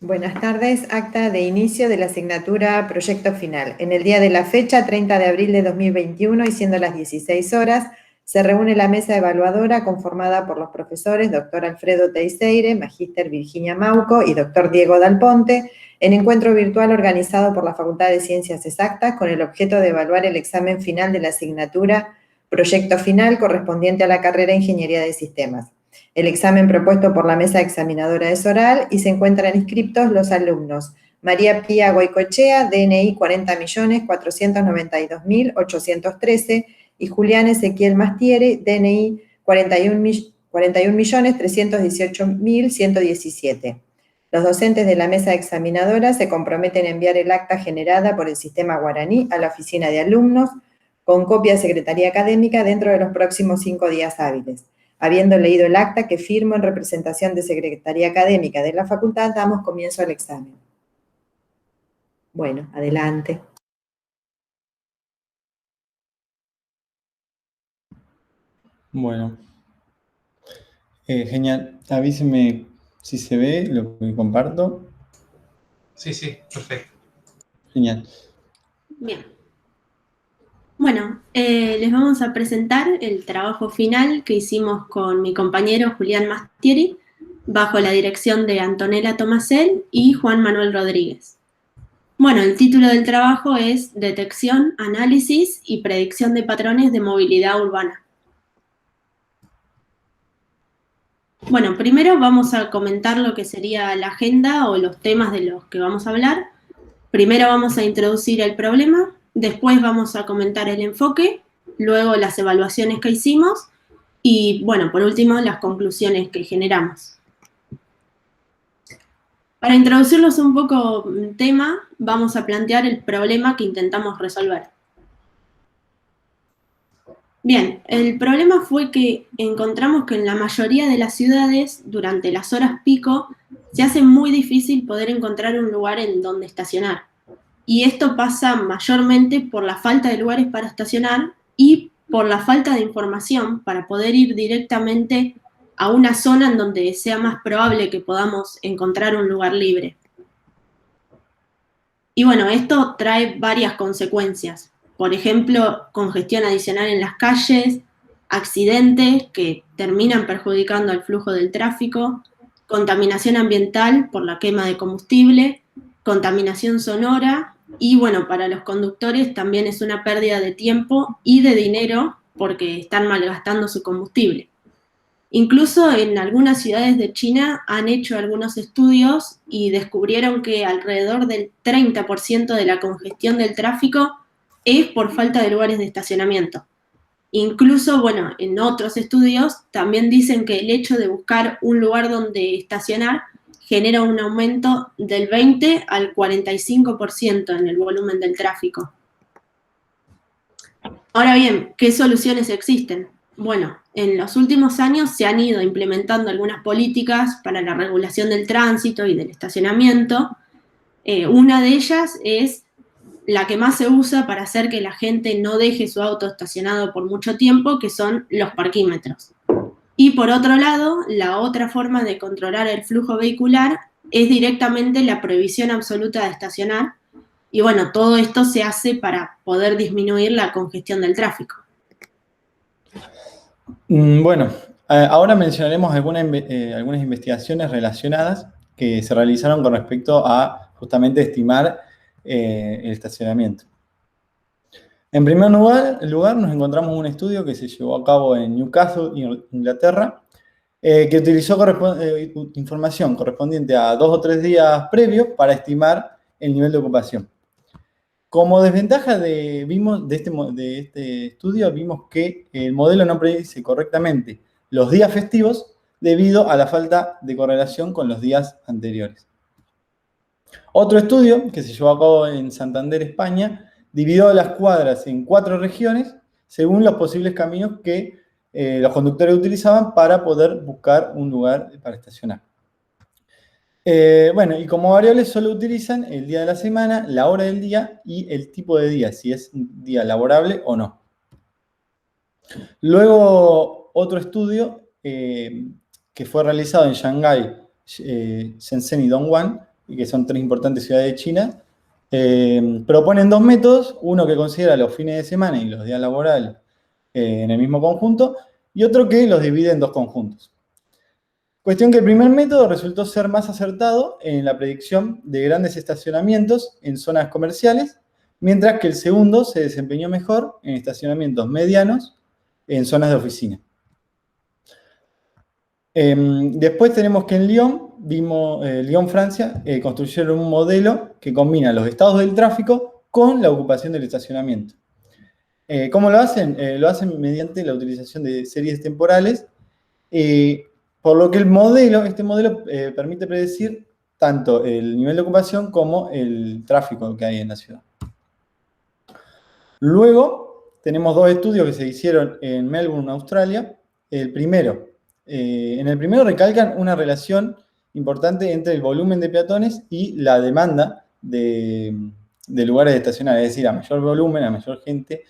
Buenas tardes, acta de inicio de la asignatura Proyecto Final. En el día de la fecha, 30 de abril de 2021, y siendo las 16 horas, se reúne la mesa evaluadora conformada por los profesores Dr. Alfredo Teixeira, Magíster Virginia Mauco y Dr. Diego Dalponte, en encuentro virtual organizado por la Facultad de Ciencias Exactas con el objeto de evaluar el examen final de la asignatura Proyecto Final correspondiente a la carrera Ingeniería de Sistemas. El examen propuesto por la mesa examinadora es oral y se encuentran inscriptos los alumnos María Pía Goicoechea, DNI 40.492.813, y Julián Ezequiel Mastiere, DNI 41.318.117. Los docentes de la mesa examinadora se comprometen a enviar el acta generada por el sistema guaraní a la oficina de alumnos con copia de Secretaría Académica dentro de los próximos 5 días hábiles. Habiendo leído el acta que firmo en representación de Secretaría Académica de la Facultad, damos comienzo al examen. Bueno, adelante. Bueno, genial. Avísenme si se ve lo que comparto. Sí, perfecto. Genial. Bien. Bueno, les vamos a presentar el trabajo final que hicimos con mi compañero Julián Mastieri, bajo la dirección de Antonella Tomasel y Juan Manuel Rodríguez. Bueno, el título del trabajo es Detección, Análisis y Predicción de Patrones de Movilidad Urbana. Bueno, primero vamos a comentar lo que sería la agenda o los temas de los que vamos a hablar. Primero vamos a introducir el problema, después vamos a comentar el enfoque, luego las evaluaciones que hicimos y, bueno, por último, las conclusiones que generamos. Para introducirlos un poco en tema, vamos a plantear el problema que intentamos resolver. Bien, el problema fue que encontramos que en la mayoría de las ciudades, durante las horas pico, se hace muy difícil poder encontrar un lugar en donde estacionar. Y esto pasa mayormente por la falta de lugares para estacionar y por la falta de información para poder ir directamente a una zona en donde sea más probable que podamos encontrar un lugar libre. Y bueno, esto trae varias consecuencias. Por ejemplo, congestión adicional en las calles, accidentes que terminan perjudicando al flujo del tráfico, contaminación ambiental por la quema de combustible, contaminación sonora y, bueno, para los conductores también es una pérdida de tiempo y de dinero porque están malgastando su combustible. Incluso en algunas ciudades de China han hecho algunos estudios y descubrieron que alrededor del 30% de la congestión del tráfico es por falta de lugares de estacionamiento. Incluso, bueno, en otros estudios también dicen que el hecho de buscar un lugar donde estacionar genera un aumento del 20 al 45% en el volumen del tráfico. Ahora bien, ¿qué soluciones existen? Bueno, en los últimos años se han ido implementando algunas políticas para la regulación del tránsito y del estacionamiento. Una de ellas es la que más se usa para hacer que la gente no deje su auto estacionado por mucho tiempo, que son los parquímetros. Y por otro lado, la otra forma de controlar el flujo vehicular es directamente la prohibición absoluta de estacionar. Y bueno, todo esto se hace para poder disminuir la congestión del tráfico. Bueno, ahora mencionaremos algunas investigaciones relacionadas que se realizaron con respecto a justamente estimar el estacionamiento. En primer lugar, nos encontramos un estudio que se llevó a cabo en Newcastle, Inglaterra, que utilizó información correspondiente a 2 o 3 días previos para estimar el nivel de ocupación. Como desventaja de este estudio, vimos que el modelo no predice correctamente los días festivos debido a la falta de correlación con los días anteriores. Otro estudio que se llevó a cabo en Santander, España, dividió las cuadras en 4 regiones según los posibles caminos que los conductores utilizaban para poder buscar un lugar para estacionar. Bueno, y como variables solo utilizan el día de la semana, la hora del día y el tipo de día, si es un día laborable o no. Luego, otro estudio que fue realizado en Shanghái, Shenzhen y Dongguan, y que son 3 importantes ciudades de China, proponen 2 métodos, uno que considera los fines de semana y los días laborales en el mismo conjunto, y otro que los divide en 2 conjuntos. Cuestión que el primer método resultó ser más acertado en la predicción de grandes estacionamientos en zonas comerciales, mientras que el segundo se desempeñó mejor en estacionamientos medianos en zonas de oficina. Después tenemos que en Lyon, Francia, construyeron un modelo que combina los estados del tráfico con la ocupación del estacionamiento. ¿Cómo lo hacen? Lo hacen mediante la utilización de series temporales, por lo que este modelo permite predecir tanto el nivel de ocupación como el tráfico que hay en la ciudad. Luego, tenemos 2 estudios que se hicieron en Melbourne, Australia. En el primero recalcan una relación importante entre el volumen de peatones y la demanda de lugares de estacionar. Es decir, a mayor volumen, a mayor gente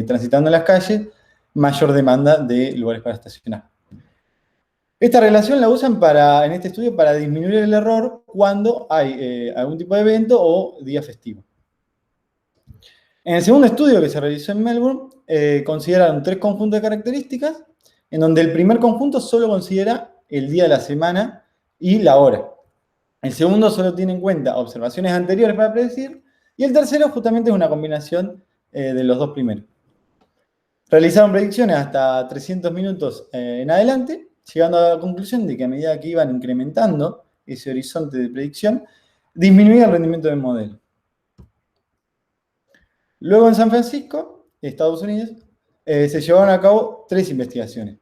transitando en las calles, mayor demanda de lugares para estacionar. Esta relación la usan en este estudio para disminuir el error cuando hay algún tipo de evento o día festivo. En el segundo estudio que se realizó en Melbourne, consideraron 3 conjuntos de características, en donde el primer conjunto solo considera el día de la semana y la hora. El segundo solo tiene en cuenta observaciones anteriores para predecir, y el tercero justamente es una combinación de los 2 primeros. Realizaron predicciones hasta 300 minutos en adelante, llegando a la conclusión de que a medida que iban incrementando ese horizonte de predicción, disminuía el rendimiento del modelo. Luego en San Francisco, Estados Unidos, se llevaron a cabo 3 investigaciones.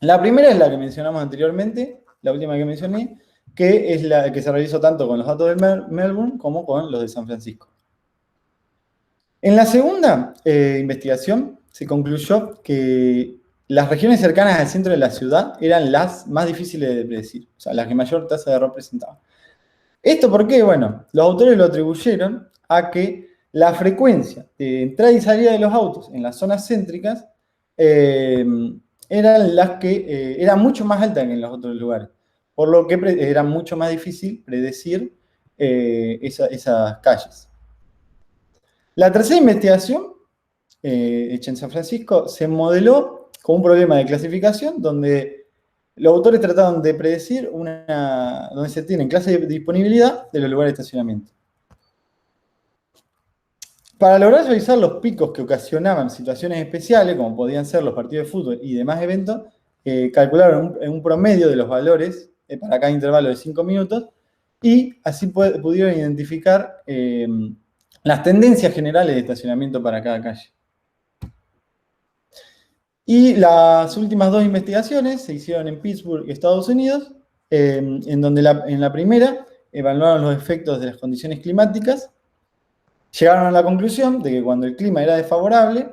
La primera es la que mencionamos anteriormente, la última que mencioné, que es la que se realizó tanto con los datos de Melbourne como con los de San Francisco. En la segunda investigación se concluyó que las regiones cercanas al centro de la ciudad eran las más difíciles de predecir, o sea, las que mayor tasa de error presentaban. ¿Esto por qué? Bueno, los autores lo atribuyeron a que la frecuencia de entrada y salida de los autos en las zonas céntricas era mucho más alta que en los otros lugares, por lo que era mucho más difícil predecir esas calles. La tercera investigación, hecha en San Francisco, se modeló con un problema de clasificación donde los autores trataron de predecir donde se tienen clases de disponibilidad de los lugares de estacionamiento. Para lograr realizar los picos que ocasionaban situaciones especiales, como podían ser los partidos de fútbol y demás eventos, calcularon un promedio de los valores para cada intervalo de 5 minutos y así pudieron identificar las tendencias generales de estacionamiento para cada calle. Y las últimas 2 investigaciones se hicieron en Pittsburgh, Estados Unidos, en donde en la primera evaluaron los efectos de las condiciones climáticas. Llegaron a la conclusión de que cuando el clima era desfavorable,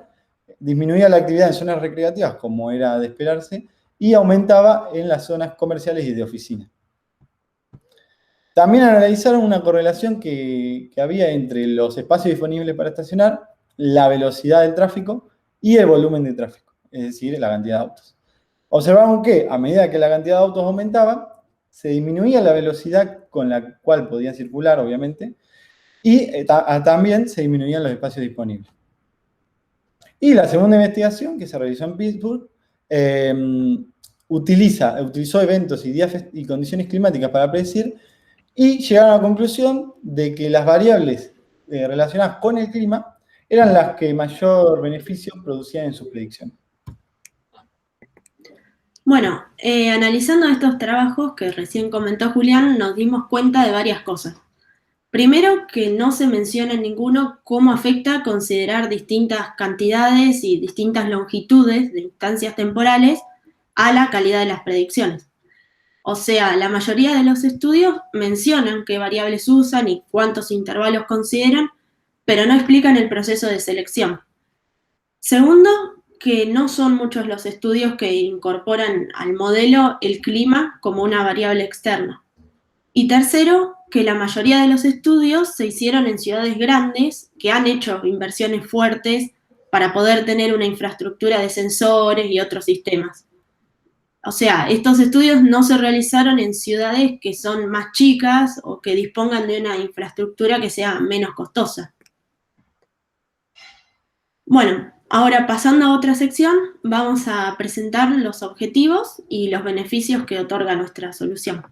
disminuía la actividad en zonas recreativas, como era de esperarse, y aumentaba en las zonas comerciales y de oficina. También analizaron una correlación que había entre los espacios disponibles para estacionar, la velocidad del tráfico y el volumen de tráfico, es decir, la cantidad de autos. Observaron que a medida que la cantidad de autos aumentaba, se disminuía la velocidad con la cual podían circular, obviamente, y también se disminuían los espacios disponibles. Y la segunda investigación, que se realizó en Pittsburgh, utilizó eventos y días y condiciones climáticas para predecir, y llegaron a la conclusión de que las variables relacionadas con el clima eran las que mayor beneficio producían en sus predicciones. Bueno, analizando estos trabajos que recién comentó Julián, nos dimos cuenta de varias cosas. Primero, que no se menciona en ninguno cómo afecta considerar distintas cantidades y distintas longitudes de instancias temporales a la calidad de las predicciones. O sea, la mayoría de los estudios mencionan qué variables usan y cuántos intervalos consideran, pero no explican el proceso de selección. Segundo, que no son muchos los estudios que incorporan al modelo el clima como una variable externa. Y tercero, que la mayoría de los estudios se hicieron en ciudades grandes que han hecho inversiones fuertes para poder tener una infraestructura de sensores y otros sistemas. O sea, estos estudios no se realizaron en ciudades que son más chicas o que dispongan de una infraestructura que sea menos costosa. Bueno, ahora pasando a otra sección, vamos a presentar los objetivos y los beneficios que otorga nuestra solución.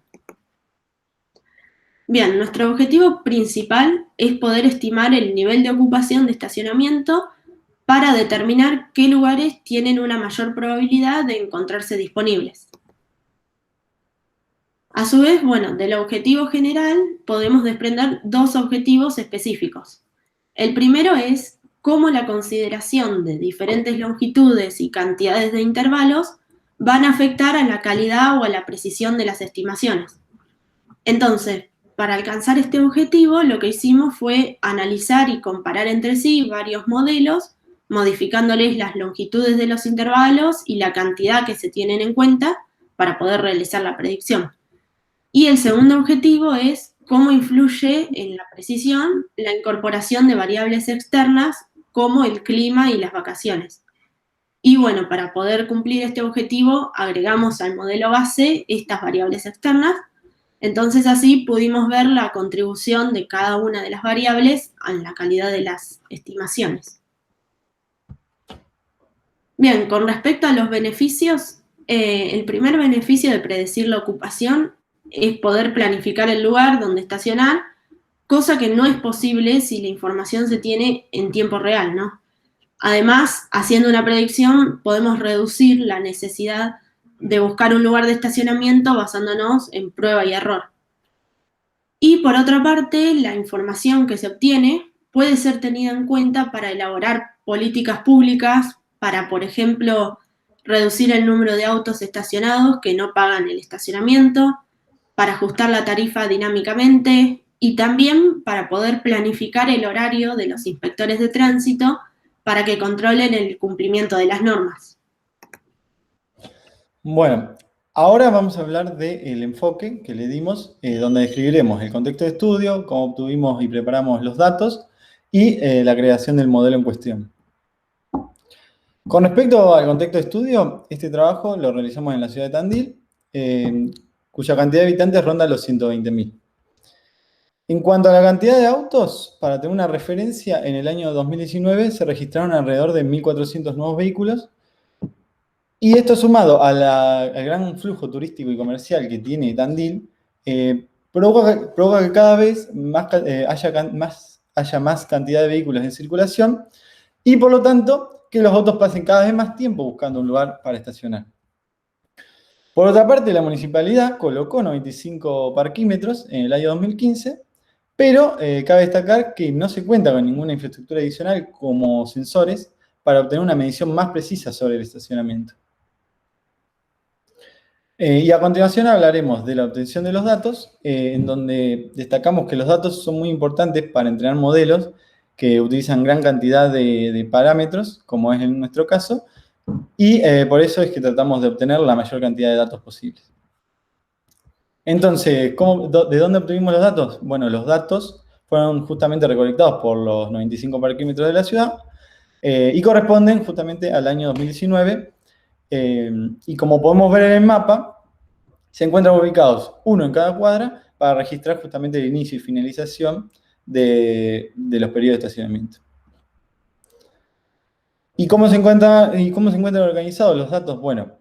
Bien, nuestro objetivo principal es poder estimar el nivel de ocupación de estacionamiento para determinar qué lugares tienen una mayor probabilidad de encontrarse disponibles. A su vez, bueno, del objetivo general podemos desprender dos objetivos específicos. El primero es cómo la consideración de diferentes longitudes y cantidades de intervalos van a afectar a la calidad o a la precisión de las estimaciones. Entonces, para alcanzar este objetivo, lo que hicimos fue analizar y comparar entre sí varios modelos, modificándoles las longitudes de los intervalos y la cantidad que se tienen en cuenta para poder realizar la predicción. Y el segundo objetivo es cómo influye en la precisión la incorporación de variables externas como el clima y las vacaciones. Y bueno, para poder cumplir este objetivo agregamos al modelo base estas variables externas. Entonces así pudimos ver la contribución de cada una de las variables en la calidad de las estimaciones. Bien, con respecto a los beneficios, el primer beneficio de predecir la ocupación es poder planificar el lugar donde estacionar, cosa que no es posible si la información se tiene en tiempo real, ¿no? Además, haciendo una predicción, podemos reducir la necesidad de buscar un lugar de estacionamiento basándonos en prueba y error. Y por otra parte, la información que se obtiene puede ser tenida en cuenta para elaborar políticas públicas para, por ejemplo, reducir el número de autos estacionados que no pagan el estacionamiento, para ajustar la tarifa dinámicamente y también para poder planificar el horario de los inspectores de tránsito para que controlen el cumplimiento de las normas. Bueno, ahora vamos a hablar del enfoque que le dimos, donde describiremos el contexto de estudio, cómo obtuvimos y preparamos los datos y la creación del modelo en cuestión. Con respecto al contexto de estudio, este trabajo lo realizamos en la ciudad de Tandil, cuya cantidad de habitantes ronda los 120.000. En cuanto a la cantidad de autos, para tener una referencia, en el año 2019 se registraron alrededor de 1.400 nuevos vehículos, y esto sumado al gran flujo turístico y comercial que tiene Tandil, provoca que cada vez haya más cantidad de vehículos en circulación, y por lo tanto que los autos pasen cada vez más tiempo buscando un lugar para estacionar. Por otra parte, la municipalidad colocó 95 parquímetros en el año 2015, pero cabe destacar que no se cuenta con ninguna infraestructura adicional como sensores para obtener una medición más precisa sobre el estacionamiento. Y a continuación hablaremos de la obtención de los datos, en donde destacamos que los datos son muy importantes para entrenar modelos que utilizan gran cantidad de parámetros, como es en nuestro caso, y por eso es que tratamos de obtener la mayor cantidad de datos posibles. Entonces, ¿de dónde obtuvimos los datos? Bueno, los datos fueron justamente recolectados por los 95 parquímetros de la ciudad y corresponden justamente al año 2019. Y como podemos ver en el mapa, se encuentran ubicados uno en cada cuadra para registrar justamente el inicio y finalización de los periodos de estacionamiento. ¿Y cómo se encuentran organizados los datos? Bueno,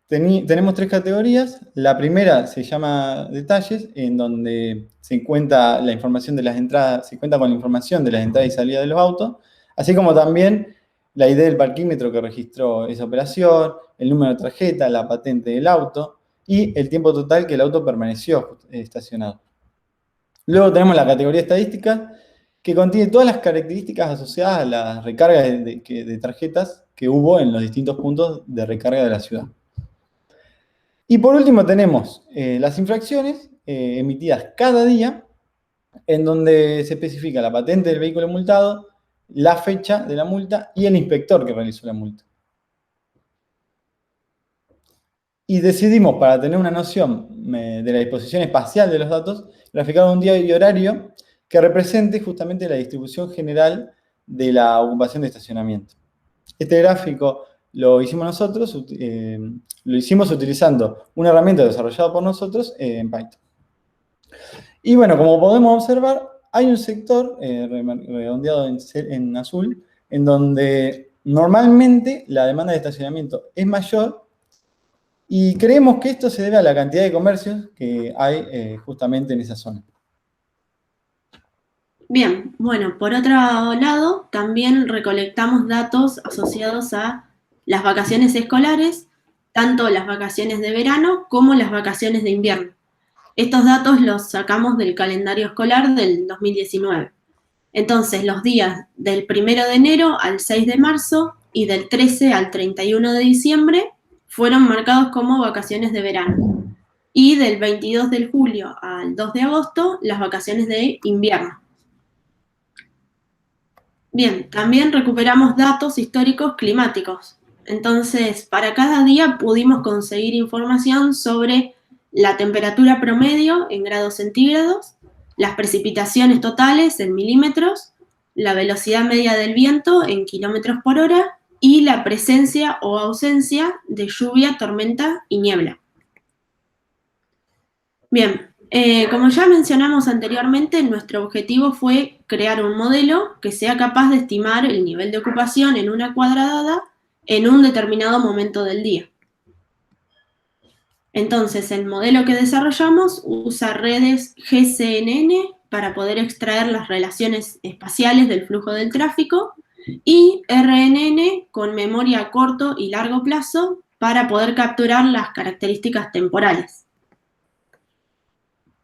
tenemos tres categorías. La primera se llama detalles, en donde se cuenta la información de las entradas, se cuenta con la información de las entradas y salidas de los autos, así como también la ID del parquímetro que registró esa operación, el número de tarjeta, la patente del auto y el tiempo total que el auto permaneció estacionado. Luego tenemos la categoría estadística, que contiene todas las características asociadas a las recargas de tarjetas que hubo en los distintos puntos de recarga de la ciudad. Y por último tenemos las infracciones emitidas cada día, en donde se especifica la patente del vehículo multado, la fecha de la multa y el inspector que realizó la multa. Y decidimos, para tener una noción de la disposición espacial de los datos, graficar un día y horario que represente justamente la distribución general de la ocupación de estacionamiento. Este gráfico lo hicimos nosotros, lo hicimos utilizando una herramienta desarrollada por nosotros en Python. Y bueno, como podemos observar, hay un sector redondeado en azul, en donde normalmente la demanda de estacionamiento es mayor, y creemos que esto se debe a la cantidad de comercios que hay justamente en esa zona. Bien, bueno, por otro lado, también recolectamos datos asociados a las vacaciones escolares, tanto las vacaciones de verano como las vacaciones de invierno. Estos datos los sacamos del calendario escolar del 2019. Entonces, los días del 1 de enero al 6 de marzo y del 13 al 31 de diciembre fueron marcados como vacaciones de verano. Y del 22 de julio al 2 de agosto, las vacaciones de invierno. Bien, también recuperamos datos históricos climáticos. Entonces, para cada día pudimos conseguir información sobre la temperatura promedio en grados centígrados, las precipitaciones totales en milímetros, la velocidad media del viento en kilómetros por hora y la presencia o ausencia de lluvia, tormenta y niebla. Bien, como ya mencionamos anteriormente, nuestro objetivo fue crear un modelo que sea capaz de estimar el nivel de ocupación en una cuadra dada en un determinado momento del día. Entonces, el modelo que desarrollamos usa redes GCNN para poder extraer las relaciones espaciales del flujo del tráfico y RNN con memoria a corto y largo plazo para poder capturar las características temporales.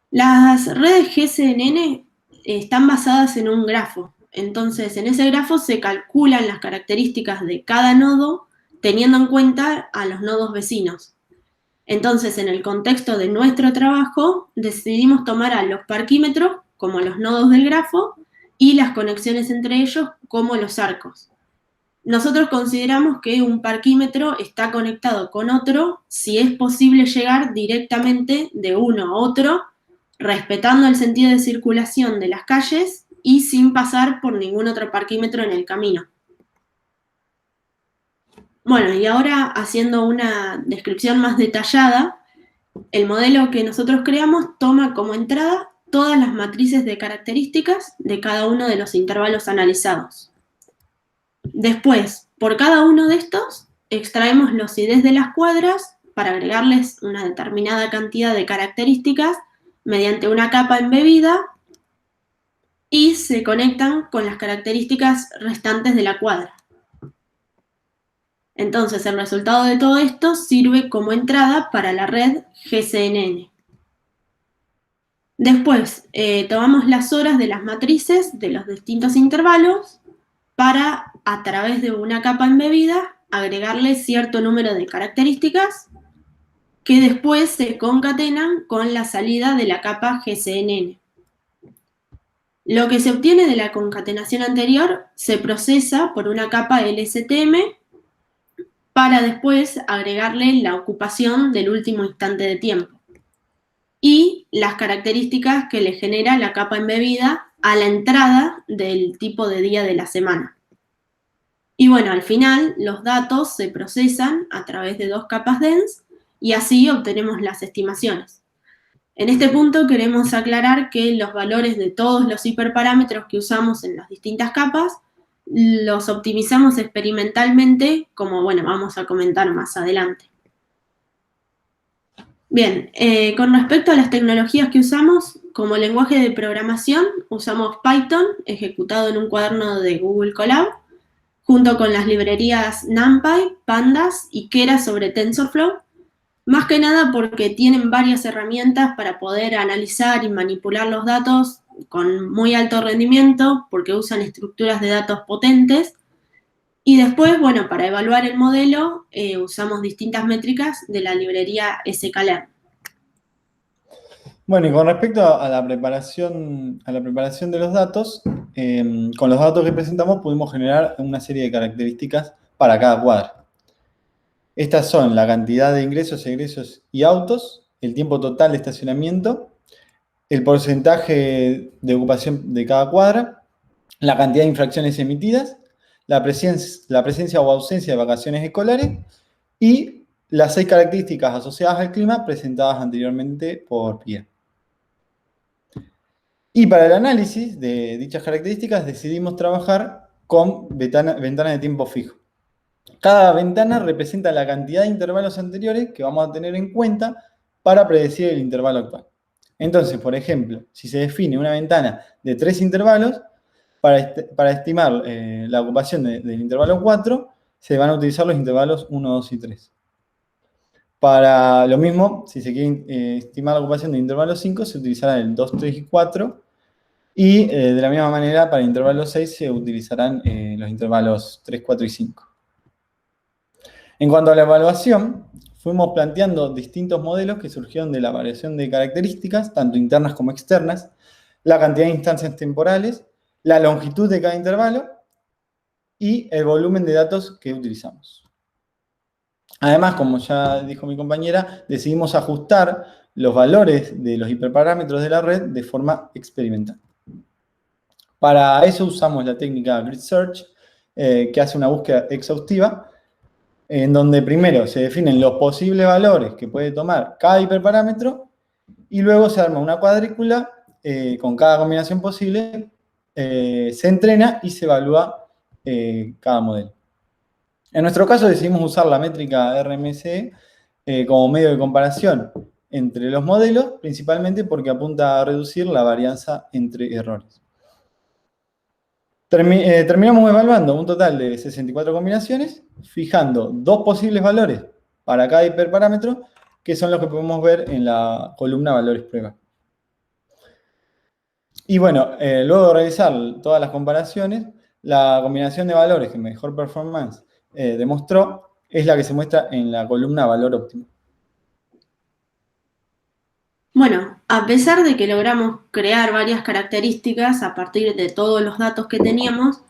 Las redes GCNN están basadas en un grafo. Entonces, en ese grafo se calculan las características de cada nodo teniendo en cuenta a los nodos vecinos. Entonces, en el contexto de nuestro trabajo, decidimos tomar a los parquímetros como los nodos del grafo y las conexiones entre ellos como los arcos. Nosotros consideramos que un parquímetro está conectado con otro si es posible llegar directamente de uno a otro, respetando el sentido de circulación de las calles y sin pasar por ningún otro parquímetro en el camino. Bueno, y ahora haciendo una descripción más detallada, el modelo que nosotros creamos toma como entrada todas las matrices de características de cada uno de los intervalos analizados. Después, por cada uno de estos, extraemos los IDs de las cuadras para agregarles una determinada cantidad de características mediante una capa embebida y se conectan con las características restantes de la cuadra. Entonces, el resultado de todo esto sirve como entrada para la red GCNN. Después, tomamos las horas de las matrices de los distintos intervalos para, a través de una capa embebida, agregarle cierto número de características que después se concatenan con la salida de la capa GCNN. Lo que se obtiene de la concatenación anterior se procesa por una capa LSTM para después agregarle la ocupación del último instante de tiempo y las características que le genera la capa embebida a la entrada del tipo de día de la semana. Y bueno, al final los datos se procesan a través de dos capas DENS y así obtenemos las estimaciones. En este punto queremos aclarar que los valores de todos los hiperparámetros que usamos en las distintas capas los optimizamos experimentalmente, como bueno, vamos a comentar más adelante. Bien, con respecto a las tecnologías que usamos, como lenguaje de programación, usamos Python, ejecutado en un cuaderno de Google Colab, junto con las librerías NumPy, Pandas y Keras sobre TensorFlow, más que nada porque tienen varias herramientas para poder analizar y manipular los datos con muy alto rendimiento, porque usan estructuras de datos potentes. Y después, bueno, para evaluar el modelo, usamos distintas métricas de la librería sklearn. Bueno, y con respecto a la preparación de los datos, con los datos que presentamos pudimos generar una serie de características para cada cuadra. Estas son la cantidad de ingresos, egresos y autos, el tiempo total de estacionamiento, el porcentaje de ocupación de cada cuadra, la cantidad de infracciones emitidas la presencia o ausencia de vacaciones escolares y las 6 características asociadas al clima presentadas anteriormente por Pierre. Y para el análisis de dichas características decidimos trabajar con ventanas de tiempo fijo. Cada ventana representa la cantidad de intervalos anteriores que vamos a tener en cuenta para predecir el intervalo actual. Entonces, por ejemplo, si se define una ventana de 3 intervalos, para estimar la ocupación del intervalo 4, se van a utilizar los intervalos 1, 2 y 3. Para lo mismo, si se quiere estimar la ocupación del intervalo 5, se utilizarán el 2, 3 y 4. Y de la misma manera, para el intervalo 6 se utilizarán los intervalos 3, 4 y 5. En cuanto a la evaluación, fuimos planteando distintos modelos que surgieron de la variación de características, tanto internas como externas, la cantidad de instancias temporales, la longitud de cada intervalo y el volumen de datos que utilizamos. Además, como ya dijo mi compañera, decidimos ajustar los valores de los hiperparámetros de la red de forma experimental. Para eso usamos la técnica Grid Search, que hace una búsqueda exhaustiva, en donde primero se definen los posibles valores que puede tomar cada hiperparámetro y luego se arma una cuadrícula con cada combinación posible, se entrena y se evalúa cada modelo. En nuestro caso decidimos usar la métrica RMSE como medio de comparación entre los modelos, principalmente porque apunta a reducir la varianza entre errores. Terminamos evaluando un total de 64 combinaciones, fijando 2 posibles valores para cada hiperparámetro, que son los que podemos ver en la columna valores prueba. Y bueno, luego de realizar todas las comparaciones, la combinación de valores que mejor performance demostró es la que se muestra en la columna valor óptimo. Bueno, a pesar de que logramos crear varias características a partir de todos los datos que teníamos,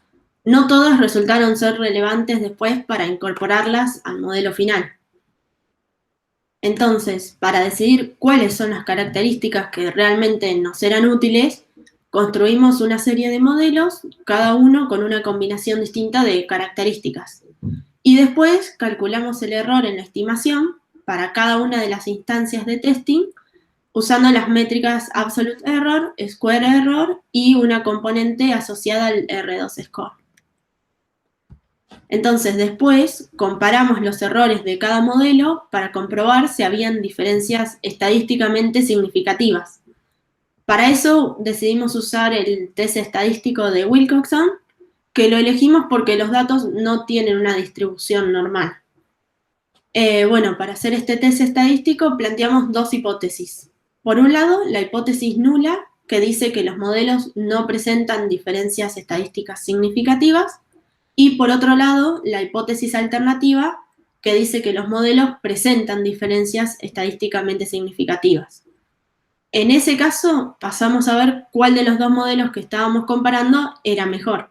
no todas resultaron ser relevantes después para incorporarlas al modelo final. Entonces, para decidir cuáles son las características que realmente nos eran útiles, construimos una serie de modelos, cada uno con una combinación distinta de características. Y después calculamos el error en la estimación para cada una de las instancias de testing, usando las métricas Absolute Error, Square Error y una componente asociada al R2 Score. Entonces, después comparamos los errores de cada modelo para comprobar si habían diferencias estadísticamente significativas. Para eso decidimos usar el test estadístico de Wilcoxon, que lo elegimos porque los datos no tienen una distribución normal. Bueno, para hacer este test estadístico planteamos 2 hipótesis. Por un lado, la hipótesis nula, que dice que los modelos no presentan diferencias estadísticas significativas, y por otro lado, la hipótesis alternativa, que dice que los modelos presentan diferencias estadísticamente significativas. En ese caso, pasamos a ver cuál de los 2 modelos que estábamos comparando era mejor.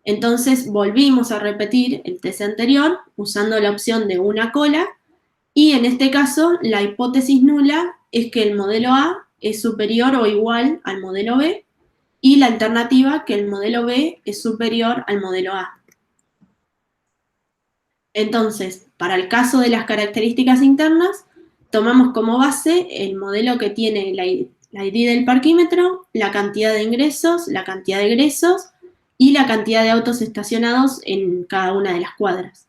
Entonces, volvimos a repetir el test anterior usando la opción de una cola, y en este caso, la hipótesis nula es que el modelo A es superior o igual al modelo B, y la alternativa que el modelo B es superior al modelo A. Entonces, para el caso de las características internas, tomamos como base el modelo que tiene la ID del parquímetro, la cantidad de ingresos, la cantidad de egresos y la cantidad de autos estacionados en cada una de las cuadras.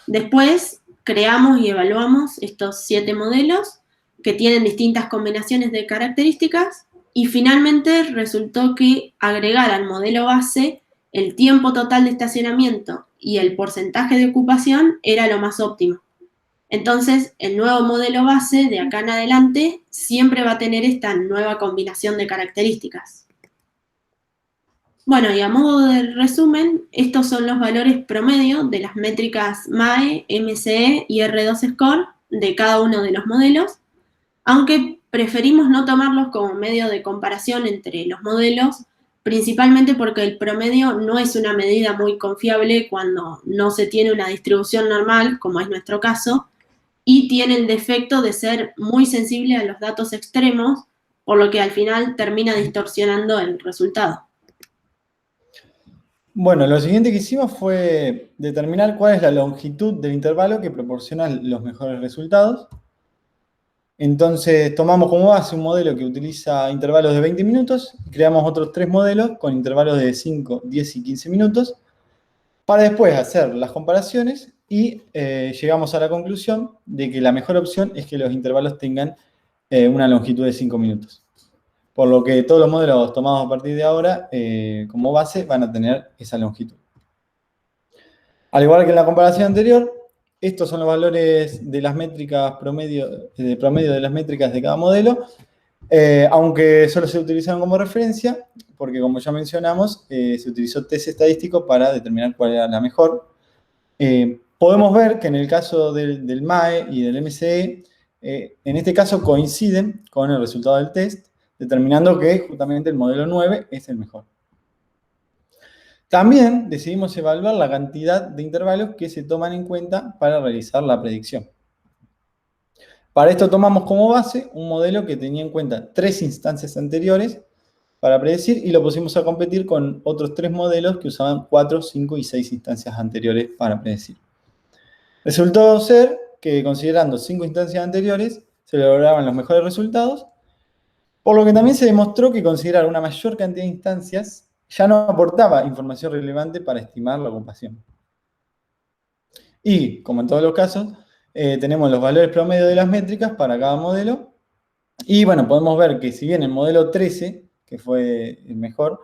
Después, creamos y evaluamos estos 7 modelos que tienen distintas combinaciones de características y finalmente resultó que agregar al modelo base el tiempo total de estacionamiento y el porcentaje de ocupación era lo más óptimo. Entonces, el nuevo modelo base de acá en adelante siempre va a tener esta nueva combinación de características. Bueno, y a modo de resumen, estos son los valores promedio de las métricas MAE, MCE y R2 Score de cada uno de los modelos, aunque preferimos no tomarlos como medio de comparación entre los modelos, principalmente porque el promedio no es una medida muy confiable cuando no se tiene una distribución normal, como es nuestro caso, y tiene el defecto de ser muy sensible a los datos extremos, por lo que al final termina distorsionando el resultado. Bueno, lo siguiente que hicimos fue determinar cuál es la longitud del intervalo que proporciona los mejores resultados. Entonces tomamos como base un modelo que utiliza intervalos de 20 minutos y creamos otros 3 modelos con intervalos de 5, 10 y 15 minutos para después hacer las comparaciones y llegamos a la conclusión de que la mejor opción es que los intervalos tengan una longitud de 5 minutos. Por lo que todos los modelos tomados a partir de ahora como base van a tener esa longitud. Al igual que en la comparación anterior, estos son los valores de las métricas promedio de las métricas de cada modelo, aunque solo se utilizaron como referencia, porque como ya mencionamos, se utilizó test estadístico para determinar cuál era la mejor. Podemos ver que en el caso del MAE y del MCE, en este caso coinciden con el resultado del test, determinando que justamente el modelo 9 es el mejor. También decidimos evaluar la cantidad de intervalos que se toman en cuenta para realizar la predicción. Para esto tomamos como base un modelo que tenía en cuenta 3 instancias anteriores para predecir y lo pusimos a competir con otros 3 modelos que usaban 4, 5 y 6 instancias anteriores para predecir. Resultó ser que considerando 5 instancias anteriores se lograban los mejores resultados, por lo que también se demostró que considerar una mayor cantidad de instancias ya no aportaba información relevante para estimar la ocupación. Y, como en todos los casos, tenemos los valores promedio de las métricas para cada modelo. Y bueno, podemos ver que si bien el modelo 13, que fue el mejor,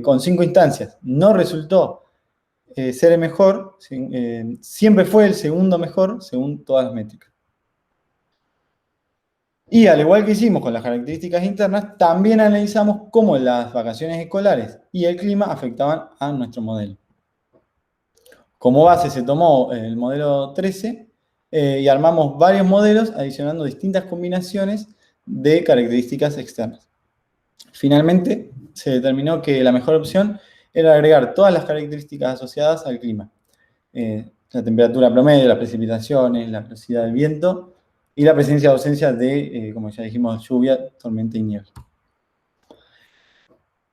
con 5 instancias no resultó ser el mejor, siempre fue el segundo mejor según todas las métricas. Y al igual que hicimos con las características internas, también analizamos cómo las vacaciones escolares y el clima afectaban a nuestro modelo. Como base se tomó el modelo 13 y armamos varios modelos adicionando distintas combinaciones de características externas. Finalmente, se determinó que la mejor opción era agregar todas las características asociadas al clima. La temperatura promedio, las precipitaciones, la velocidad del viento y la presencia o ausencia de, como ya dijimos, lluvia, tormenta y niebla.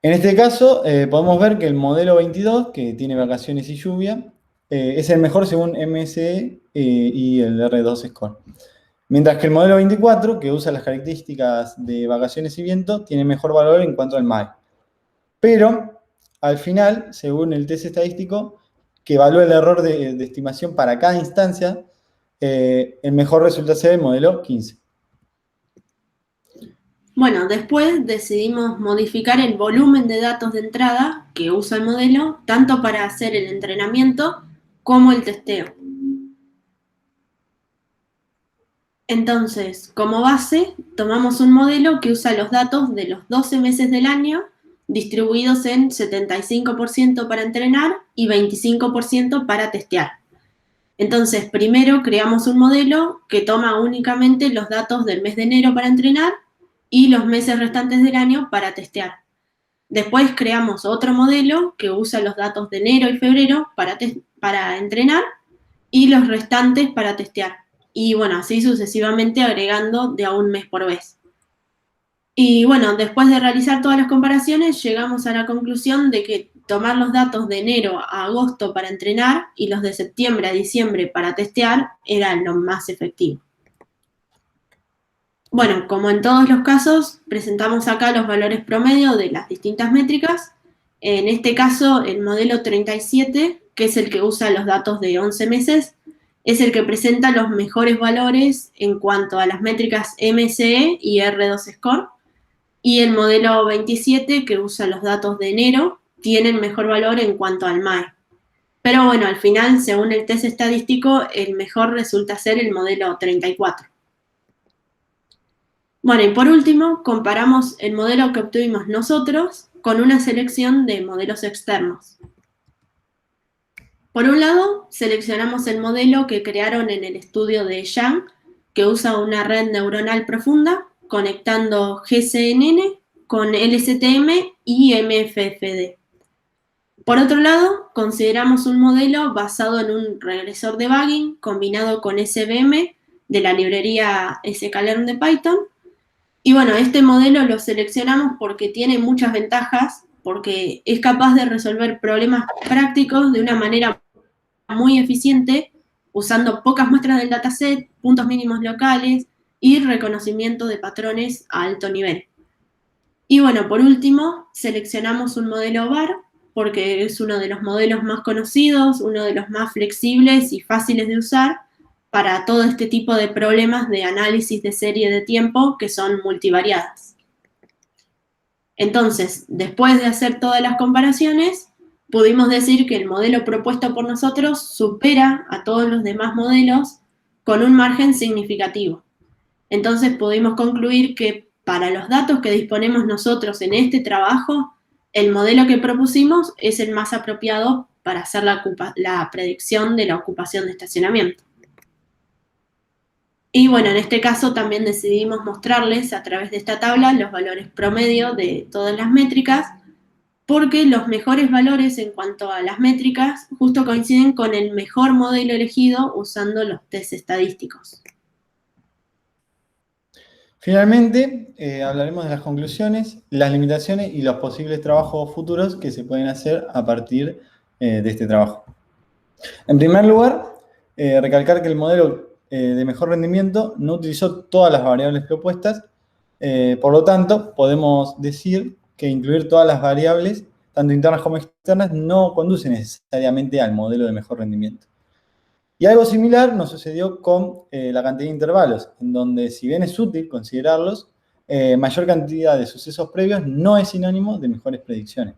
En este caso, podemos ver que el modelo 22, que tiene vacaciones y lluvia, es el mejor según MSE y el R2 Score. Mientras que el modelo 24, que usa las características de vacaciones y viento, tiene mejor valor en cuanto al MAE. Pero, al final, según el test estadístico, que evalúa el error de estimación para cada instancia, el mejor resulta ser el modelo 15. Bueno, después decidimos modificar el volumen de datos de entrada que usa el modelo, tanto para hacer el entrenamiento como el testeo. Entonces, como base, tomamos un modelo que usa los datos de los 12 meses del año, distribuidos en 75% para entrenar y 25% para testear. Entonces, primero creamos un modelo que toma únicamente los datos del mes de enero para entrenar y los meses restantes del año para testear. Después creamos otro modelo que usa los datos de enero y febrero para entrenar y los restantes para testear. Y bueno, así sucesivamente agregando de a un mes por vez. Y bueno, después de realizar todas las comparaciones, llegamos a la conclusión de que tomar los datos de enero a agosto para entrenar y los de septiembre a diciembre para testear era lo más efectivo. Bueno, como en todos los casos, presentamos acá los valores promedio de las distintas métricas. En este caso, el modelo 37, que es el que usa los datos de 11 meses, es el que presenta los mejores valores en cuanto a las métricas MSE y R2 Score. Y el modelo 27, que usa los datos de enero, tiene el mejor valor en cuanto al MAE. Pero bueno, al final, según el test estadístico, el mejor resulta ser el modelo 34. Bueno, y por último, comparamos el modelo que obtuvimos nosotros con una selección de modelos externos. Por un lado, seleccionamos el modelo que crearon en el estudio de Yang, que usa una red neuronal profunda, conectando GCNN con LSTM y MFFD. Por otro lado, consideramos un modelo basado en un regresor debugging combinado con SVM de la librería sklearn de Python. Y bueno, este modelo lo seleccionamos porque tiene muchas ventajas porque es capaz de resolver problemas prácticos de una manera muy eficiente, usando pocas muestras del dataset, puntos mínimos locales y reconocimiento de patrones a alto nivel. Y bueno, por último, seleccionamos un modelo VAR, porque es uno de los modelos más conocidos, uno de los más flexibles y fáciles de usar para todo este tipo de problemas de análisis de serie de tiempo que son multivariadas. Entonces, después de hacer todas las comparaciones, pudimos decir que el modelo propuesto por nosotros supera a todos los demás modelos con un margen significativo. Entonces pudimos concluir que para los datos que disponemos nosotros en este trabajo, el modelo que propusimos es el más apropiado para hacer la predicción de la ocupación de estacionamiento. Y bueno, en este caso también decidimos mostrarles a través de esta tabla los valores promedio de todas las métricas, porque los mejores valores en cuanto a las métricas justo coinciden con el mejor modelo elegido usando los test estadísticos. Finalmente, hablaremos de las conclusiones, las limitaciones y los posibles trabajos futuros que se pueden hacer a partir de este trabajo. En primer lugar, recalcar que el modelo de mejor rendimiento no utilizó todas las variables propuestas, por lo tanto, podemos decir que incluir todas las variables, tanto internas como externas, no conduce necesariamente al modelo de mejor rendimiento. Y algo similar nos sucedió con la cantidad de intervalos, en donde si bien es útil considerarlos, mayor cantidad de sucesos previos no es sinónimo de mejores predicciones.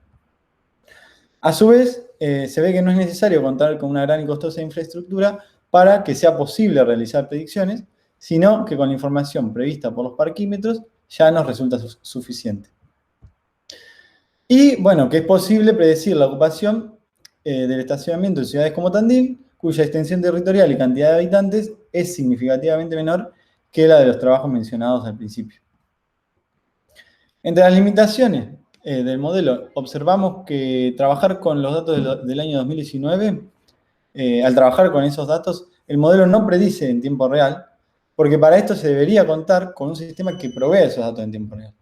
A su vez, se ve que no es necesario contar con una gran y costosa infraestructura para que sea posible realizar predicciones, sino que con la información prevista por los parquímetros ya nos resulta suficiente. Y bueno, que es posible predecir la ocupación del estacionamiento en ciudades como Tandil, cuya extensión territorial y cantidad de habitantes es significativamente menor que la de los trabajos mencionados al principio. Entre las limitaciones del modelo, observamos que trabajar con los datos del año 2019, al trabajar con esos datos, el modelo no predice en tiempo real, porque para esto se debería contar con un sistema que provee esos datos en tiempo real.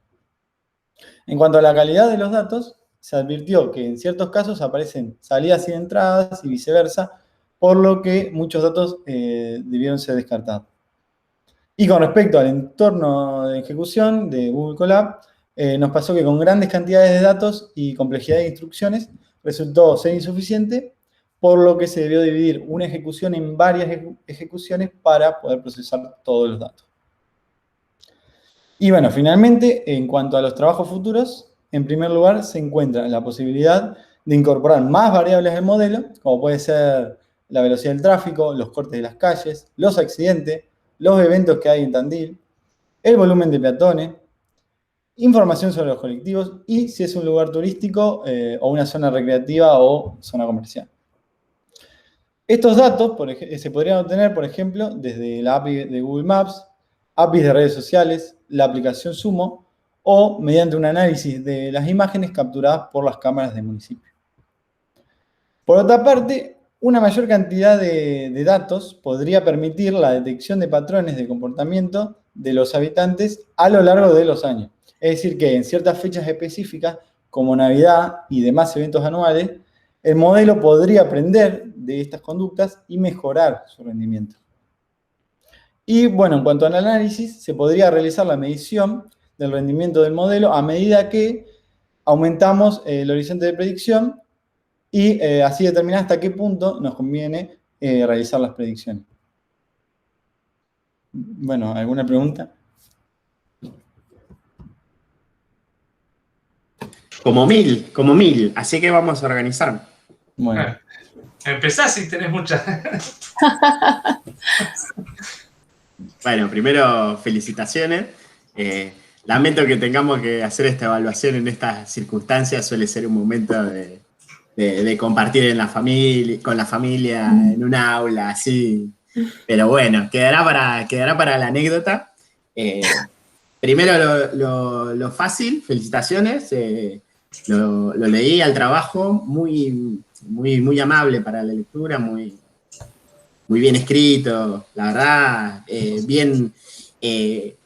En cuanto a la calidad de los datos, se advirtió que en ciertos casos aparecen salidas y entradas y viceversa, por lo que muchos datos debieron ser descartados. Y con respecto al entorno de ejecución de Google Colab, nos pasó que con grandes cantidades de datos y complejidad de instrucciones resultó ser insuficiente, por lo que se debió dividir una ejecución en varias ejecuciones para poder procesar todos los datos. Y bueno, finalmente, en cuanto a los trabajos futuros, en primer lugar se encuentra la posibilidad de incorporar más variables al modelo, como puede ser la velocidad del tráfico, los cortes de las calles, los accidentes, los eventos que hay en Tandil, el volumen de peatones, información sobre los colectivos y si es un lugar turístico o una zona recreativa o zona comercial. Estos datos se podrían obtener, por ejemplo, desde la API de Google Maps, APIs de redes sociales, la aplicación Sumo o mediante un análisis de las imágenes capturadas por las cámaras del municipio. Por otra parte, una mayor cantidad de datos podría permitir la detección de patrones de comportamiento de los habitantes a lo largo de los años. Es decir, que en ciertas fechas específicas, como Navidad y demás eventos anuales, el modelo podría aprender de estas conductas y mejorar su rendimiento. Y bueno, en cuanto al análisis, se podría realizar la medición del rendimiento del modelo a medida que aumentamos el horizonte de predicción y así determinar hasta qué punto nos conviene realizar las predicciones. Bueno, ¿alguna pregunta? Como mil, así que vamos a organizar. Bueno. Empezás si tenés muchas. Bueno, primero, felicitaciones. Lamento que tengamos que hacer esta evaluación en estas circunstancias, suele ser un momento de compartir con la familia, en un aula, así. Pero bueno, quedará para la anécdota. Primero lo fácil, felicitaciones. Lo leí al trabajo, muy amable para la lectura, muy bien escrito, la verdad, bien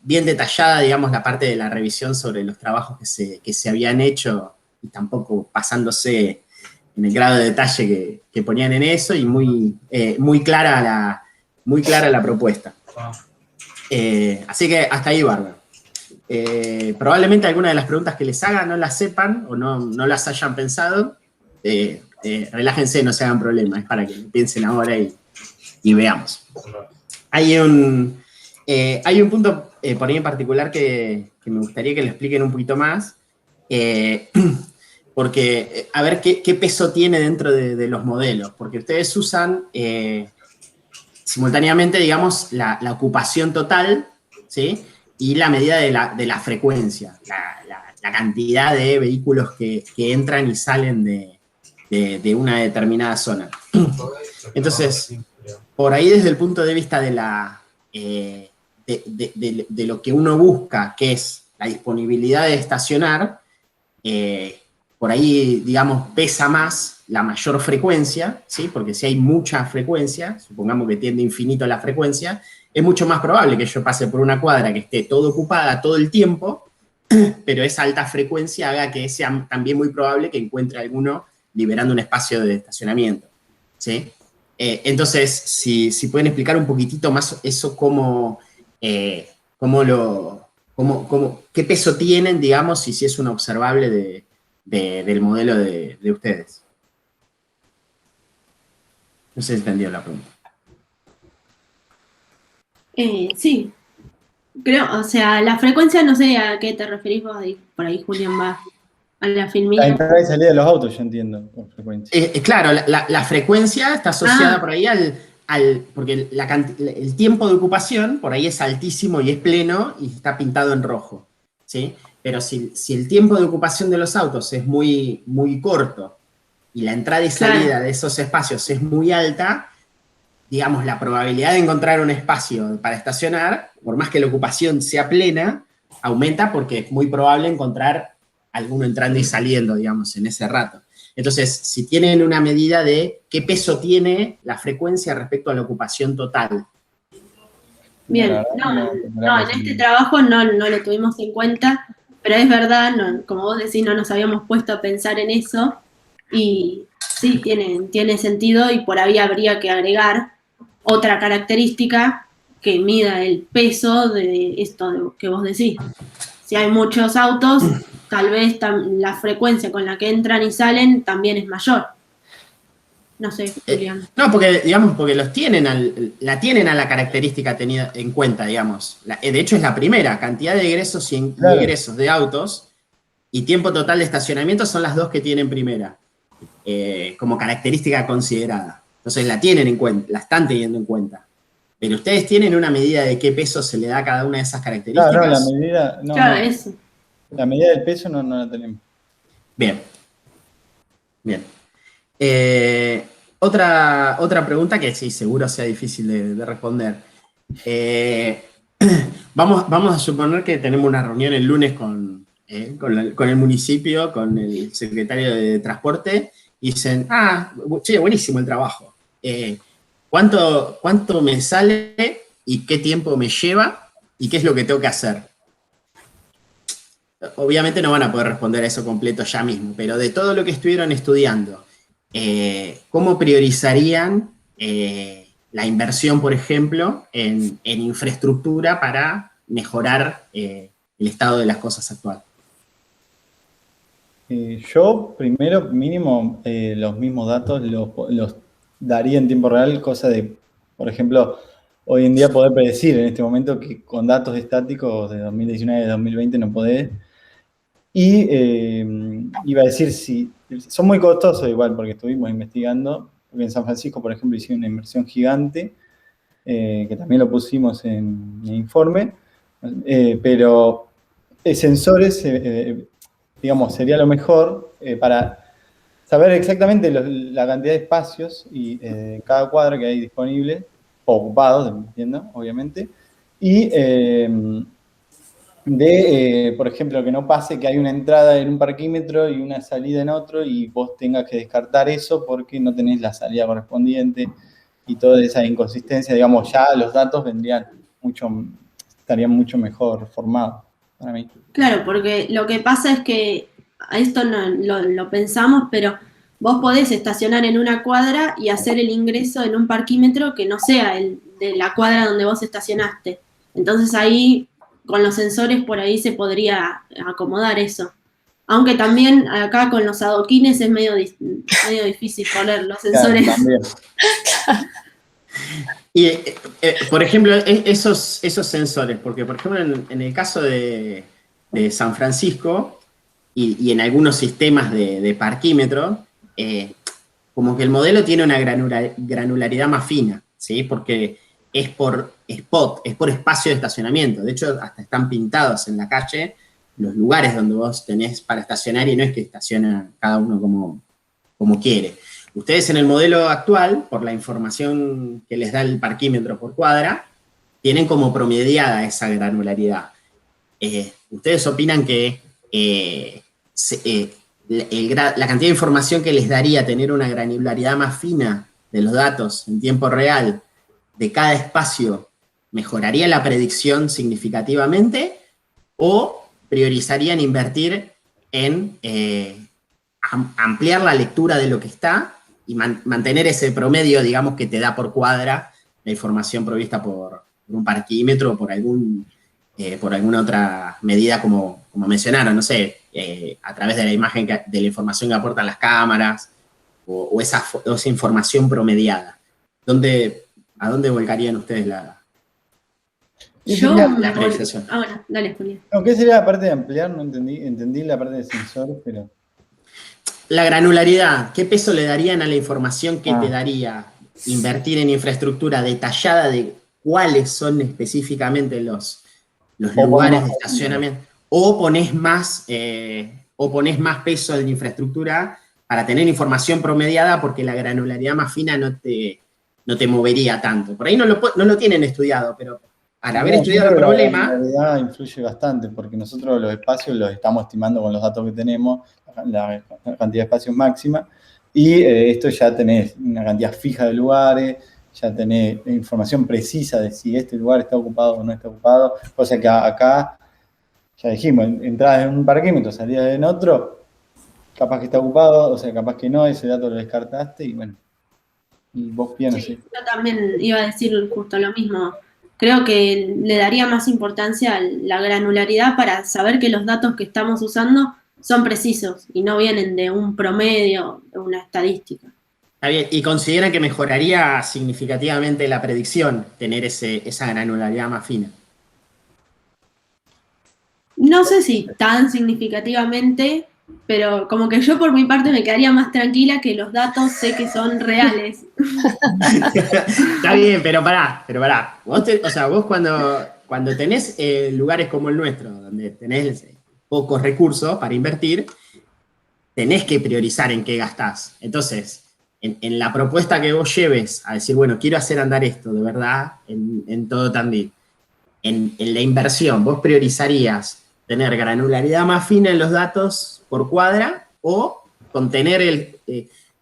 detallada, digamos, la parte de la revisión sobre los trabajos que se habían hecho y tampoco pasándose en el grado de detalle que ponían en eso, y muy clara la propuesta. Así que hasta ahí, bárbaro. Probablemente alguna de las preguntas que les haga no las sepan o no las hayan pensado. Relájense, no se hagan problemas, es para que piensen ahora y veamos. Hay un punto por ahí en particular que me gustaría que lo expliquen un poquito más, porque a ver qué peso tiene dentro de los modelos, porque ustedes usan simultáneamente, digamos, la ocupación total, ¿sí? Y la medida de la frecuencia, la cantidad de vehículos que entran y salen de una determinada zona. Entonces, por ahí desde el punto de vista de lo que uno busca, que es la disponibilidad de estacionar, por ahí, digamos, pesa más la mayor frecuencia, ¿sí? Porque si hay mucha frecuencia, supongamos que tiende infinito la frecuencia, es mucho más probable que yo pase por una cuadra que esté todo ocupada todo el tiempo, pero esa alta frecuencia haga que sea también muy probable que encuentre alguno liberando un espacio de estacionamiento, ¿sí? Entonces, si pueden explicar un poquitito más eso, qué peso tienen, digamos, y si es un observable del modelo de ustedes. No sé si entendió la pregunta. Sí, creo, o sea, la frecuencia, no sé a qué te referís vos ahí, por ahí Julián va a la La filmina. entrada y salida de los autos, yo entiendo, por frecuencia. Claro, la frecuencia está asociada por ahí porque el tiempo de ocupación por ahí es altísimo y es pleno y está pintado en rojo, ¿sí? Pero si el tiempo de ocupación de los autos es muy, muy corto y la entrada y salida de esos espacios es muy alta, digamos, la probabilidad de encontrar un espacio para estacionar, por más que la ocupación sea plena, aumenta porque es muy probable encontrar alguno entrando y saliendo, digamos, en ese rato. Entonces, si tienen una medida de qué peso tiene la frecuencia respecto a la ocupación total. Bien, no, en este trabajo no lo tuvimos en cuenta, pero es verdad, como vos decís, no nos habíamos puesto a pensar en eso, y sí, tiene sentido, y por ahí habría que agregar otra característica que mida el peso de esto que vos decís. Si hay muchos autos, tal vez la frecuencia con la que entran y salen también es mayor. No sé, Julián. No, porque la tienen a la característica tenida en cuenta, digamos. De hecho, es la primera, cantidad de egresos y egresos de autos y tiempo total de estacionamiento son las dos que tienen primera, como característica considerada. Entonces la tienen en cuenta, la están teniendo en cuenta. Pero ustedes tienen una medida de qué peso se le da a cada una de esas características. Claro, la medida, Eso. La medida del peso no la tenemos. Bien. Otra pregunta que sí, seguro sea difícil de responder. Vamos a suponer que tenemos una reunión el lunes con el municipio, con el secretario de Transporte, y dicen, che, buenísimo el trabajo. ¿Cuánto me sale y qué tiempo me lleva y qué es lo que tengo que hacer? Obviamente no van a poder responder a eso completo ya mismo, pero de todo lo que estuvieron estudiando, ¿cómo priorizarían la inversión, por ejemplo, en infraestructura para mejorar el estado de las cosas actual? Yo, primero, mínimo, los mismos datos los daría en tiempo real, cosa de, por ejemplo, hoy en día poder predecir en este momento que con datos estáticos de 2019 y 2020 no podés. Y iba a decir, si son muy costosos igual, porque estuvimos investigando, porque en San Francisco, por ejemplo, hicieron una inversión gigante, que también lo pusimos en el informe, pero sensores, digamos, sería lo mejor para saber exactamente la cantidad de espacios y cada cuadra que hay disponible, o ocupados, entiendo, obviamente, y por ejemplo, que no pase que hay una entrada en un parquímetro y una salida en otro y vos tengas que descartar eso porque no tenés la salida correspondiente y toda esa inconsistencia, digamos, ya los datos estarían mucho mejor formados para mí. Claro, porque lo que pasa es que a esto no lo pensamos, pero vos podés estacionar en una cuadra y hacer el ingreso en un parquímetro que no sea el de la cuadra donde vos estacionaste. Entonces ahí, con los sensores, por ahí se podría acomodar eso. Aunque también acá con los adoquines es medio difícil poner los sensores. Claro, también. Y, por ejemplo, esos sensores, porque por ejemplo en el caso de San Francisco y en algunos sistemas de parquímetro, como que el modelo tiene una granularidad más fina, ¿sí? Porque es por spot, es por espacio de estacionamiento. De hecho, hasta están pintados en la calle los lugares donde vos tenés para estacionar y no es que estaciona cada uno como quiere. Ustedes en el modelo actual, por la información que les da el parquímetro por cuadra, tienen como promediada esa granularidad. ¿Ustedes opinan que la cantidad de información que les daría tener una granularidad más fina de los datos en tiempo real de cada espacio mejoraría la predicción significativamente o priorizarían invertir en ampliar la lectura de lo que está y mantener ese promedio, digamos, que te da por cuadra la información provista por un parquímetro o por alguna otra medida como mencionaron, no sé, a través de la imagen, de la información que aportan las cámaras o esa información promediada? ¿A dónde volcarían ustedes la priorización? Ahora, dale, Julián. ¿Qué sería la parte de ampliar? No entendí la parte de sensores, pero... La granularidad, ¿qué peso le darían a la información que te daría invertir en infraestructura detallada de cuáles son específicamente los lugares de estacionamiento? ¿O ponés más peso en la infraestructura para tener información promediada porque la granularidad más fina no te movería tanto? Por ahí no lo tienen estudiado, pero al haber estudiado el problema... La realidad influye bastante, porque nosotros los espacios los estamos estimando con los datos que tenemos, la cantidad de espacios máxima, y esto ya tenés una cantidad fija de lugares, ya tenés información precisa de si este lugar está ocupado o no está ocupado, cosa que acá, ya dijimos, entrás en un parquímetro, salías en otro, capaz que está ocupado, o sea, capaz que no, ese dato lo descartaste, y bueno, y vos piensas. Sí, yo también iba a decir justo lo mismo. Creo que le daría más importancia a la granularidad para saber que los datos que estamos usando son precisos y no vienen de un promedio, de una estadística. Está bien, ¿y consideran que mejoraría significativamente la predicción tener esa granularidad más fina? No sé si tan significativamente, pero como que yo por mi parte me quedaría más tranquila que los datos sé que son reales. Está bien, pero pará. Vos cuando tenés lugares como el nuestro, donde tenés pocos recursos para invertir, tenés que priorizar en qué gastás. Entonces, en la propuesta que vos lleves a decir, bueno, quiero hacer andar esto, de verdad, en todo Tandil, en la inversión, ¿vos priorizarías tener granularidad más fina en los datos por cuadra o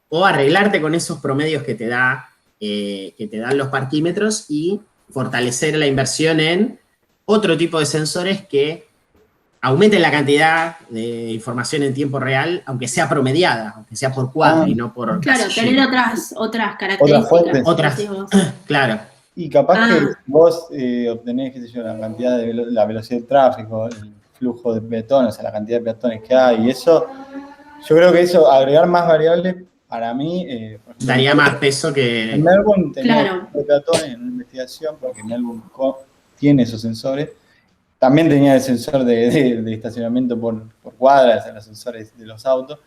o arreglarte con esos promedios que te dan los parquímetros y fortalecer la inversión en otro tipo de sensores que aumenten la cantidad de información en tiempo real, aunque sea promediada, aunque sea por cuadra y no por... Claro, tener otras características. Claro. Y capaz que vos obtenés, qué sé yo, la cantidad de la velocidad del tráfico, el flujo de peatones, o sea, la cantidad de peatones que hay, y eso, yo creo que eso, agregar más variables, para mí... daría más peso que... En Melbourne tenía Claro. peatones en una investigación, porque Melbourne tiene esos sensores. También tenía el sensor de estacionamiento por cuadras, los sensores de los autos.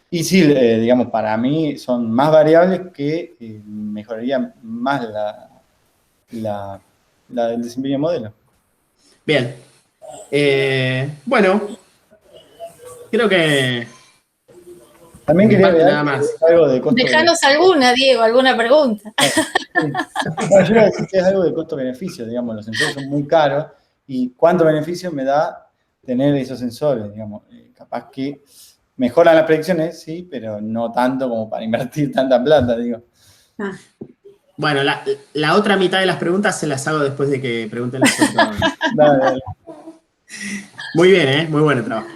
Y sí, digamos, para mí son más variables que mejorarían más el desempeño del modelo. Bien. Bueno, creo que... También quería ver nada más. algo de costo. Dejanos alguna, Diego, alguna pregunta. No, yo iba a decir que es algo de costo-beneficio, digamos, los sensores son muy caros. ¿Y cuánto beneficio me da tener esos sensores? Digamos, capaz que mejoran las predicciones, sí, pero no tanto como para invertir tanta plata, digo. Bueno, la otra mitad de las preguntas se las hago después de que pregunten los otros. Dale. Muy bien, muy buen trabajo.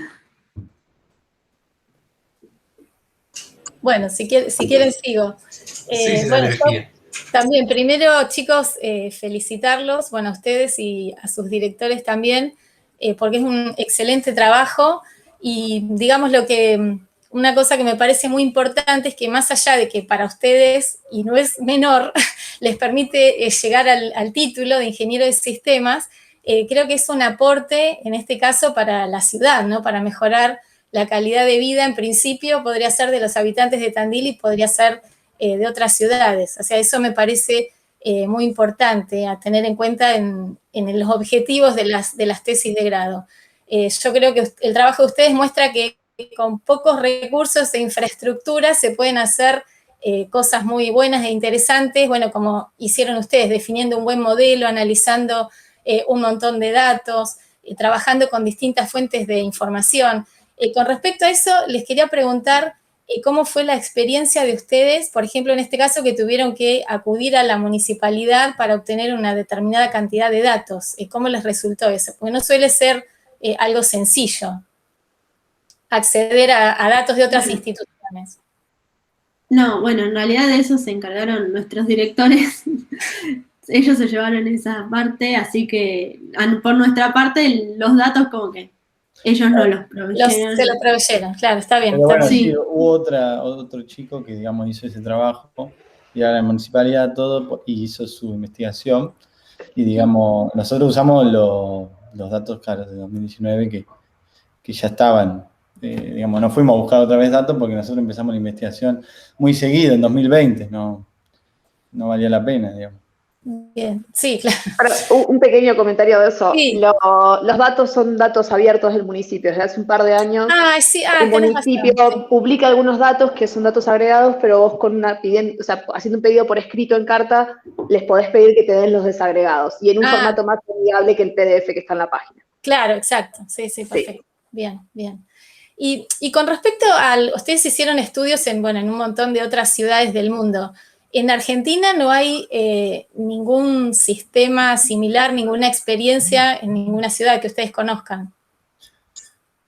Bueno, si quieren sigo. Sí, Bueno, dale, yo Virginia. también, primero, chicos, felicitarlos, bueno, a ustedes y a sus directores también, porque es un excelente trabajo y digamos una cosa que me parece muy importante es que más allá de que para ustedes, y no es menor, les permite llegar al título de ingeniero de sistemas, creo que es un aporte, en este caso, para la ciudad, ¿no? Para mejorar la calidad de vida, en principio, podría ser de los habitantes de Tandil y podría ser de otras ciudades. O sea, eso me parece muy importante a tener en cuenta en los objetivos de las tesis de grado. Yo creo que el trabajo de ustedes muestra que con pocos recursos e infraestructura se pueden hacer cosas muy buenas e interesantes, bueno, como hicieron ustedes, definiendo un buen modelo, analizando un montón de datos, trabajando con distintas fuentes de información. Con respecto a eso, les quería preguntar cómo fue la experiencia de ustedes, por ejemplo, en este caso que tuvieron que acudir a la municipalidad para obtener una determinada cantidad de datos. ¿Cómo les resultó eso? Porque no suele ser algo sencillo acceder a datos de otras instituciones. No, bueno, en realidad de eso se encargaron nuestros directores. Ellos se llevaron esa parte, así que por nuestra parte los datos como que ellos no los proveyeron. Se los proveyeron, claro, está bien. Pero bueno, Sí. sí, hubo otro chico que, digamos, hizo ese trabajo, y a la municipalidad todo, y hizo su investigación, y, digamos, nosotros usamos los datos, claro, de 2019 que ya estaban, digamos, no fuimos a buscar otra vez datos porque nosotros empezamos la investigación muy seguido, en 2020, no valía la pena, digamos. Bien, sí, claro. Ahora, un pequeño comentario de eso. Sí. Los datos son datos abiertos del municipio. Desde hace un par de años, Sí, el tenés municipio razón, sí. publica algunos datos que son datos agregados, pero vos haciendo un pedido por escrito en carta, les podés pedir que te den los desagregados y en un formato más amigable que el PDF que está en la página. Claro, exacto. Sí, perfecto. Sí. Bien. Y con respecto ustedes hicieron estudios en un montón de otras ciudades del mundo. En Argentina no hay ningún sistema similar, ninguna experiencia en ninguna ciudad que ustedes conozcan.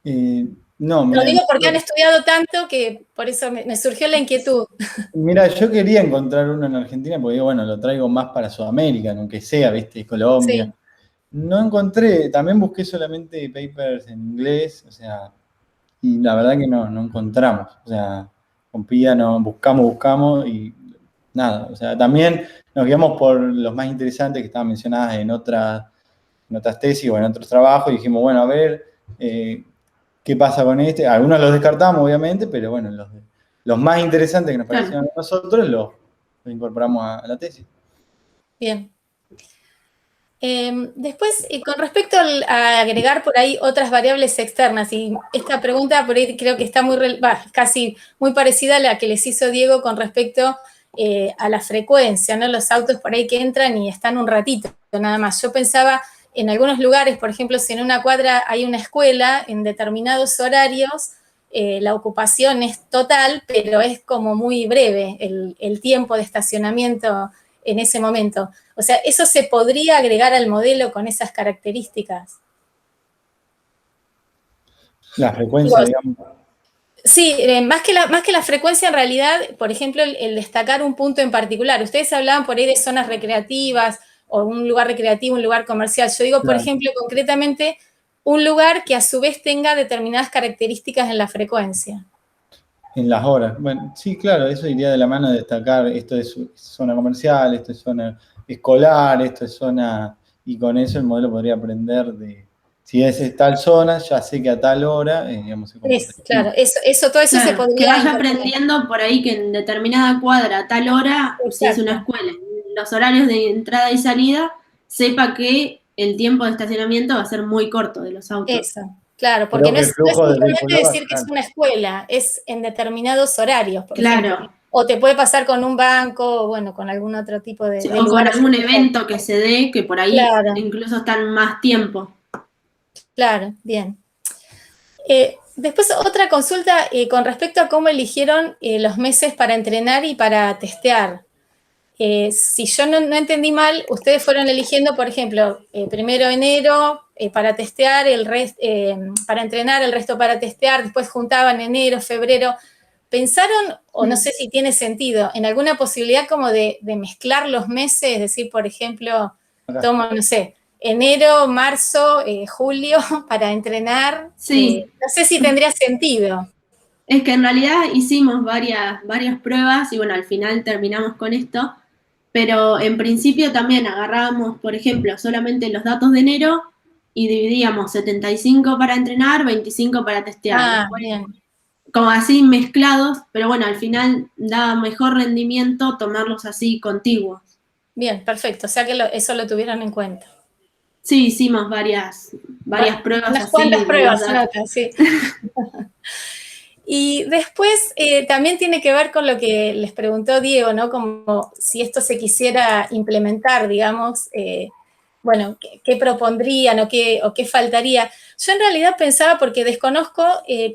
No, Lo digo porque han estudiado tanto que por eso me surgió la inquietud. Mira, yo quería encontrar uno en Argentina porque digo, bueno, lo traigo más para Sudamérica, aunque sea, viste, Colombia. Sí. No encontré, también busqué solamente papers en inglés, o sea, y la verdad que no encontramos. O sea, con PIA no buscamos y nada. O sea, también nos guiamos por los más interesantes que estaban mencionadas en otras tesis o en otros trabajos y dijimos, bueno, a ver, ¿qué pasa con este? Algunos los descartamos, obviamente, pero bueno, los más interesantes que nos parecieron a nosotros los incorporamos a la tesis. Bien. Después, con respecto a agregar por ahí otras variables externas, y esta pregunta por ahí creo que está casi muy parecida a la que les hizo Diego con respecto a la frecuencia, ¿no? Los autos por ahí que entran y están un ratito nada más. Yo pensaba en algunos lugares, por ejemplo, si en una cuadra hay una escuela, en determinados horarios, la ocupación es total, pero es como muy breve el tiempo de estacionamiento en ese momento. O sea, ¿eso se podría agregar al modelo con esas características? La frecuencia, digamos. Sí, más que la frecuencia, en realidad, por ejemplo, el destacar un punto en particular. Ustedes hablaban por ahí de zonas recreativas o un lugar recreativo, un lugar comercial. Yo digo, por ejemplo, concretamente, un lugar que a su vez tenga determinadas características en la frecuencia. En las horas. Bueno, sí, claro, eso iría de la mano de destacar, esto es zona comercial, esto es zona escolar, esto es zona, y con eso el modelo podría aprender de, si es tal zona, ya sé que a tal hora, digamos, se comporta. Claro, todo eso se podría... Que vaya aprendiendo por ahí que en determinada cuadra, a tal hora, si es una escuela, los horarios de entrada y salida, sepa que el tiempo de estacionamiento va a ser muy corto de los autos. Eso. Claro, porque no es simplemente decir que es una escuela, es en determinados horarios, por ejemplo. O te puede pasar con un banco, o bueno, con algún otro tipo de o con algún evento que se dé, que por ahí incluso están más tiempo. Claro, bien. Después otra consulta con respecto a cómo eligieron los meses para entrenar y para testear. Si yo no entendí mal, ustedes fueron eligiendo, por ejemplo, primero enero para testear, para entrenar, el resto para testear, después juntaban enero, febrero, ¿pensaron, o no sé si tiene sentido, en alguna posibilidad como de mezclar los meses? Es decir, por ejemplo, tomo, no sé, enero, marzo, julio para entrenar. Sí. No sé si tendría sentido. Es que en realidad hicimos varias pruebas y bueno, al final terminamos con esto, pero en principio también agarrábamos, por ejemplo, solamente los datos de enero y dividíamos 75 para entrenar, 25 para testear. Ah, bien. Como así mezclados, pero bueno, al final daba mejor rendimiento tomarlos así contiguos. Bien, perfecto. O sea que eso lo tuvieron en cuenta. Sí, hicimos varias pruebas Unas así. cuantas pruebas, de verdad. Nata, sí. Y después también tiene que ver con lo que les preguntó Diego, ¿no? Como si esto se quisiera implementar, digamos, bueno, ¿qué propondrían o qué faltaría? Yo en realidad pensaba, porque desconozco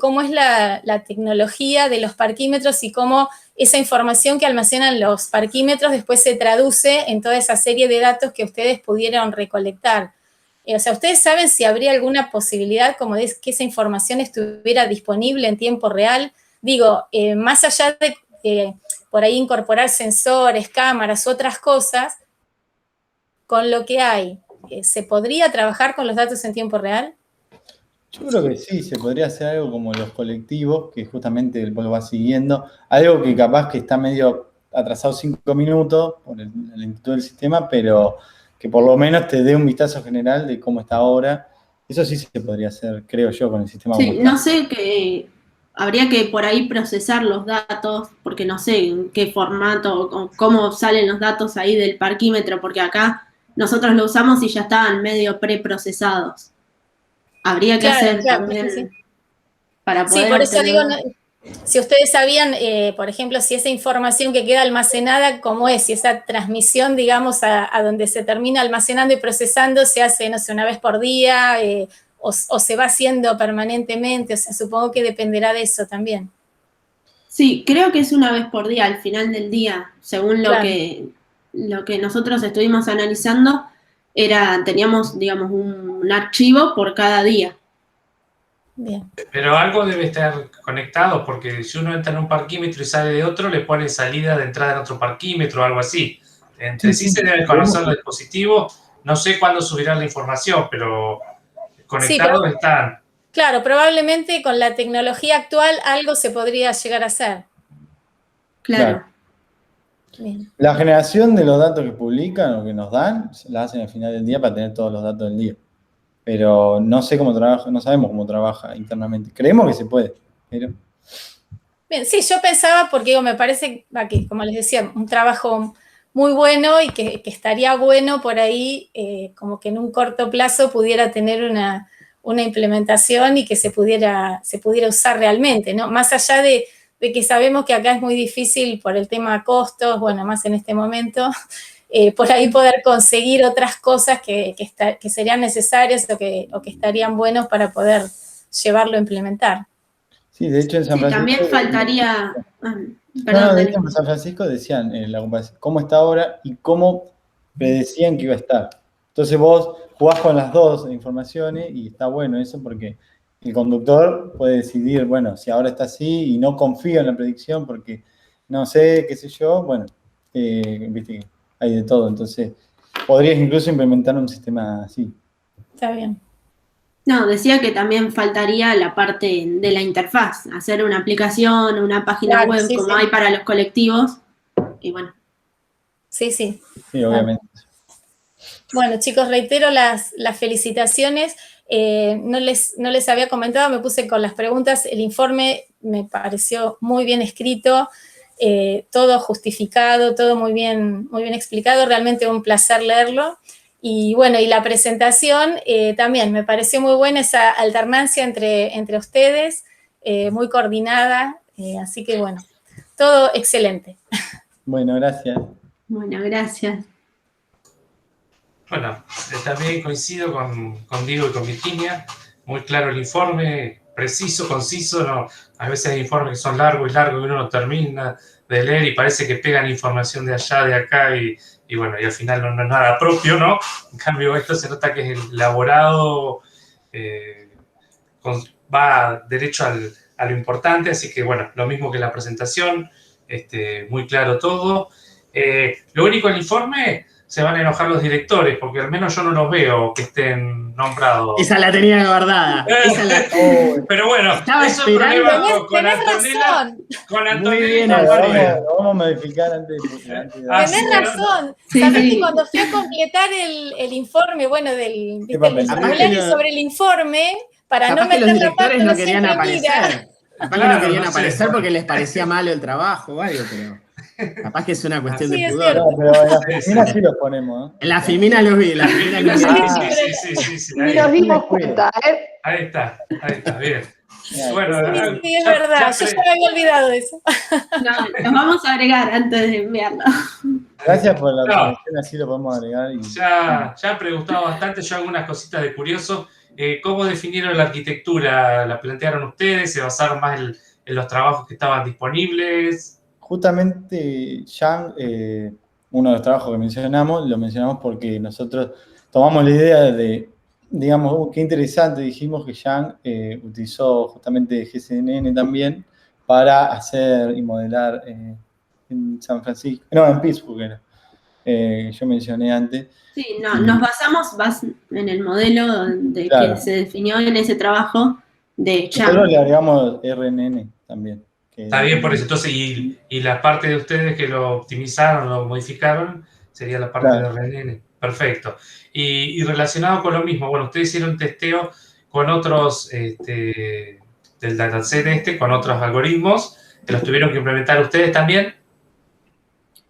cómo es la tecnología de los parquímetros y cómo esa información que almacenan los parquímetros después se traduce en toda esa serie de datos que ustedes pudieron recolectar. O sea, ¿ustedes saben si habría alguna posibilidad como de que esa información estuviera disponible en tiempo real? Digo, más allá de por ahí incorporar sensores, cámaras, otras cosas, con lo que hay, ¿se podría trabajar con los datos en tiempo real? Yo creo que sí, se podría hacer algo como los colectivos, que justamente vos lo vas siguiendo, algo que capaz que está medio atrasado 5 minutos por la lentitud del sistema, pero que por lo menos te dé un vistazo general de cómo está ahora. Eso sí se podría hacer, creo yo, con el sistema como Sí, está. no sé que habría que por ahí procesar los datos, porque no sé en qué formato o cómo salen los datos ahí del parquímetro, porque acá nosotros lo usamos y ya estaban medio preprocesados. Habría que Claro, hacer claro, también sí. para Sí, poder por eso digo, obtener. si ustedes sabían, por ejemplo, si esa información que queda almacenada, cómo es, si esa transmisión, digamos, a donde se termina almacenando y procesando se hace, no sé, una vez por día, o se va haciendo permanentemente, o sea, supongo que dependerá de eso también. Sí, creo que es una vez por día, al final del día, según Claro. lo que nosotros estuvimos analizando, teníamos, digamos, un archivo por cada día. Bien. Pero algo debe estar conectado, porque si uno entra en un parquímetro y sale de otro, le pone salida de entrada en otro parquímetro o algo así. Entre sí se deben conocer los dispositivos. No sé cuándo subirán la información, pero conectados están. Claro, probablemente con la tecnología actual algo se podría llegar a hacer. Claro. Bien. La generación de los datos que publican o que nos dan, la hacen al final del día para tener todos los datos del día. Pero no sé cómo trabaja, no sabemos cómo trabaja internamente. Creemos que se puede, pero... Bien, sí, yo pensaba, porque digo, me parece que, como les decía, un trabajo muy bueno y que estaría bueno por ahí, como que en un corto plazo pudiera tener una implementación y que se pudiera usar realmente, ¿no? Más allá de que sabemos que acá es muy difícil por el tema de costos, bueno, más en este momento, por ahí poder conseguir otras cosas que serían necesarias o que estarían buenos para poder llevarlo a implementar. Sí, de hecho en San Sí, Francisco... también faltaría. No, Perdón, de Dani. hecho en San Francisco decían la comparación, cómo está ahora y cómo predecían que iba a estar. Entonces vos jugás con las dos informaciones y está bueno eso porque el conductor puede decidir, bueno, si ahora está así y no confía en la predicción porque no sé, qué sé yo, bueno, viste que hay de todo. Entonces podrías incluso implementar un sistema así. Está bien. No, decía que también faltaría la parte de la interfaz, hacer una aplicación, una página Claro, web sí, como sí. hay para los colectivos. Y bueno. Sí, sí. Sí, obviamente. Bueno, chicos, reitero las felicitaciones. No les había comentado, me puse con las preguntas. El informe me pareció muy bien escrito, todo justificado, todo muy bien explicado. Realmente un placer leerlo. Y bueno, y la presentación también me pareció muy buena, esa alternancia entre ustedes, muy coordinada. Así que bueno, todo excelente. Bueno, gracias. Bueno, gracias. Bueno, también coincido con Diego y con Virginia. Muy claro el informe, preciso, conciso. No, a veces hay informes que son largos y uno no termina de leer y parece que pegan información de allá, de acá y bueno, y al final no es nada propio, ¿no? En cambio, esto se nota que es elaborado, va derecho a lo importante, así que bueno, lo mismo que la presentación, muy claro todo. Lo único, el informe, se van a enojar los directores, porque al menos yo no los veo que estén nombrados. Esa la tenía guardada. Pero bueno, Estaba eso es un problema con Tenés Antonella. razón. Con Muy Antonella y bien, con Manuel. Lo vamos a modificar antes de... Así Tenés que razón. Sí, Sabés sí. que cuando fui a completar el informe, bueno, ¿Qué ¿viste? papel? el formulario sobre el informe, para no Capaz que los meter la parte directores no no querían siempre mira. aparecer. Capaz que Claro, no querían no sé. aparecer porque les parecía malo el trabajo o algo, pero capaz que es una cuestión Sí, de es pudor. cierto. No, pero en la Sí, Filmina sí. sí los ponemos, ¿eh? En la Filmina los vi, en la Filmina los vi. Sí, Ni nos dimos cuenta, ¿eh? ahí está, bien. Mira, Bueno, Sí, es verdad. Yo ya me había olvidado de eso. No, los vamos a agregar antes de enviarlo. Gracias por la No. observación, así lo podemos agregar. Ya han preguntado bastante, yo algunas cositas de curioso. ¿Cómo definieron la arquitectura? ¿La plantearon ustedes? ¿Se basaron más en los trabajos que estaban disponibles? Justamente, Yang, uno de los trabajos que mencionamos, lo mencionamos porque nosotros tomamos la idea de, digamos, qué interesante, dijimos que Yang utilizó justamente GCNN también para hacer y modelar en San Francisco, no, en Pittsburgh era, yo mencioné antes. Sí, no, nos basamos en el modelo Claro. que se definió en ese trabajo de Nosotros Chang. le agregamos RNN también. Está bien por eso. Entonces, y la parte de ustedes que lo optimizaron, lo modificaron, sería la parte Claro. de RNN. Perfecto. Y relacionado con lo mismo, bueno, ustedes hicieron testeo con otros, del dataset con otros algoritmos, que los tuvieron que implementar ustedes también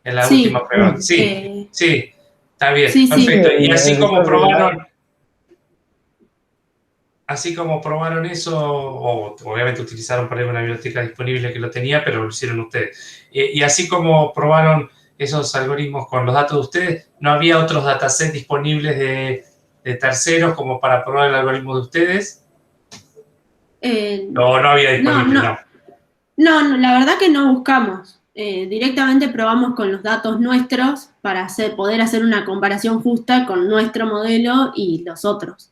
en la Sí. última prueba. Sí, está bien, Sí, sí. perfecto. Y así como Resulta probaron eso, o obviamente utilizaron por ahí una biblioteca disponible que lo tenía, pero lo hicieron ustedes. Y así como probaron esos algoritmos con los datos de ustedes, ¿no había otros datasets disponibles de terceros como para probar el algoritmo de ustedes? No había disponible, No, la verdad que no buscamos. Directamente probamos con los datos nuestros para poder hacer una comparación justa con nuestro modelo y los otros.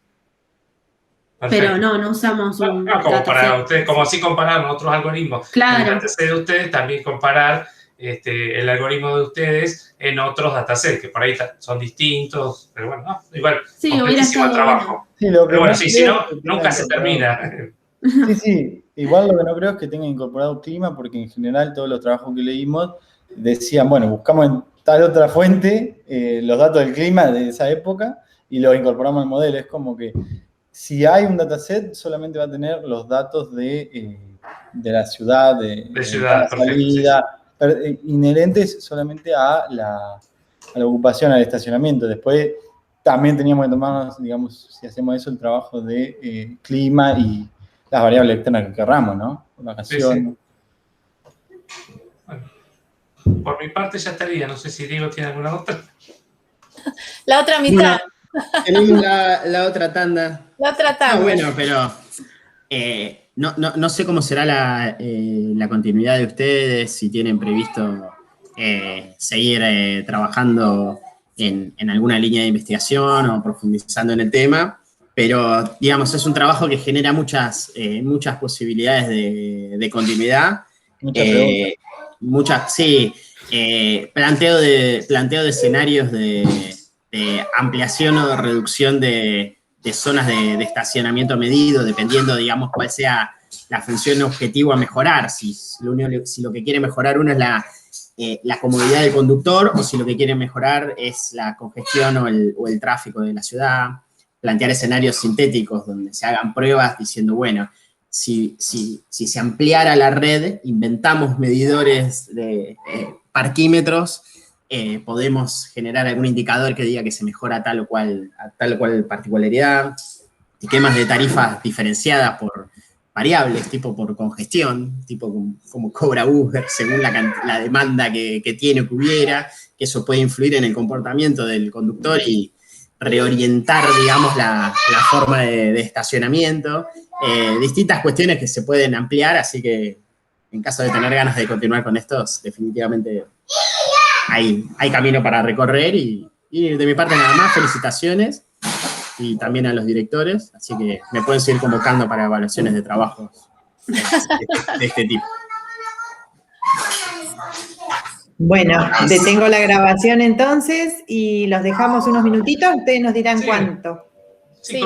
Perfecto. Pero no usamos un como para dataset. ustedes, como así compararon otros algoritmos. Claro. En el dataset de ustedes, también comparar el algoritmo de ustedes en otros datasets, que por ahí son distintos, pero bueno, igual, Sí, completísimo el hubiera estado trabajo. Sí, lo que Pero bueno, no si creo no, es que tenga nunca se incorporado. termina. Sí, igual lo que no creo es que tenga incorporado clima, porque en general todos los trabajos que leímos decían, bueno, buscamos en tal otra fuente los datos del clima de esa época y los incorporamos al modelo. Es como que si hay un dataset, solamente va a tener los datos de la ciudad, de ciudad, la salida, inherentes solamente a la ocupación, al estacionamiento. Después también teníamos que tomar, digamos, si hacemos eso, el trabajo de clima y las variables externas que querramos, ¿no? Vacación. Sí. Bueno, por mi parte ya estaría, no sé si Diego tiene alguna otra. La otra mitad. Bueno, tenemos la otra tanda. La otra tanda. Bueno, pero no sé cómo será la continuidad de ustedes, si tienen previsto seguir trabajando en alguna línea de investigación o profundizando en el tema, pero digamos, es un trabajo que genera muchas posibilidades de continuidad. Planteo de escenarios de ampliación o de reducción de zonas de estacionamiento medido, dependiendo, digamos, cuál sea la función objetivo a mejorar. Si lo que quiere mejorar uno es la comodidad del conductor, o si lo que quiere mejorar es la congestión o el tráfico de la ciudad. Plantear escenarios sintéticos donde se hagan pruebas diciendo, bueno, si se ampliara la red, inventamos medidores de parquímetros, podemos generar algún indicador que diga que se mejora tal o cual particularidad, esquemas de tarifas diferenciadas por variables, tipo por congestión, tipo como cobra Uber, según la demanda que tiene o que hubiera, que eso puede influir en el comportamiento del conductor y reorientar, digamos, la forma de estacionamiento. Distintas cuestiones que se pueden ampliar, así que en caso de tener ganas de continuar con estos, definitivamente hay camino para recorrer y de mi parte nada más, felicitaciones. y también a los directores, así que me pueden seguir convocando para evaluaciones de trabajos de este tipo. Bueno, detengo la grabación entonces y los dejamos unos minutitos, ustedes nos dirán Sí. cuánto.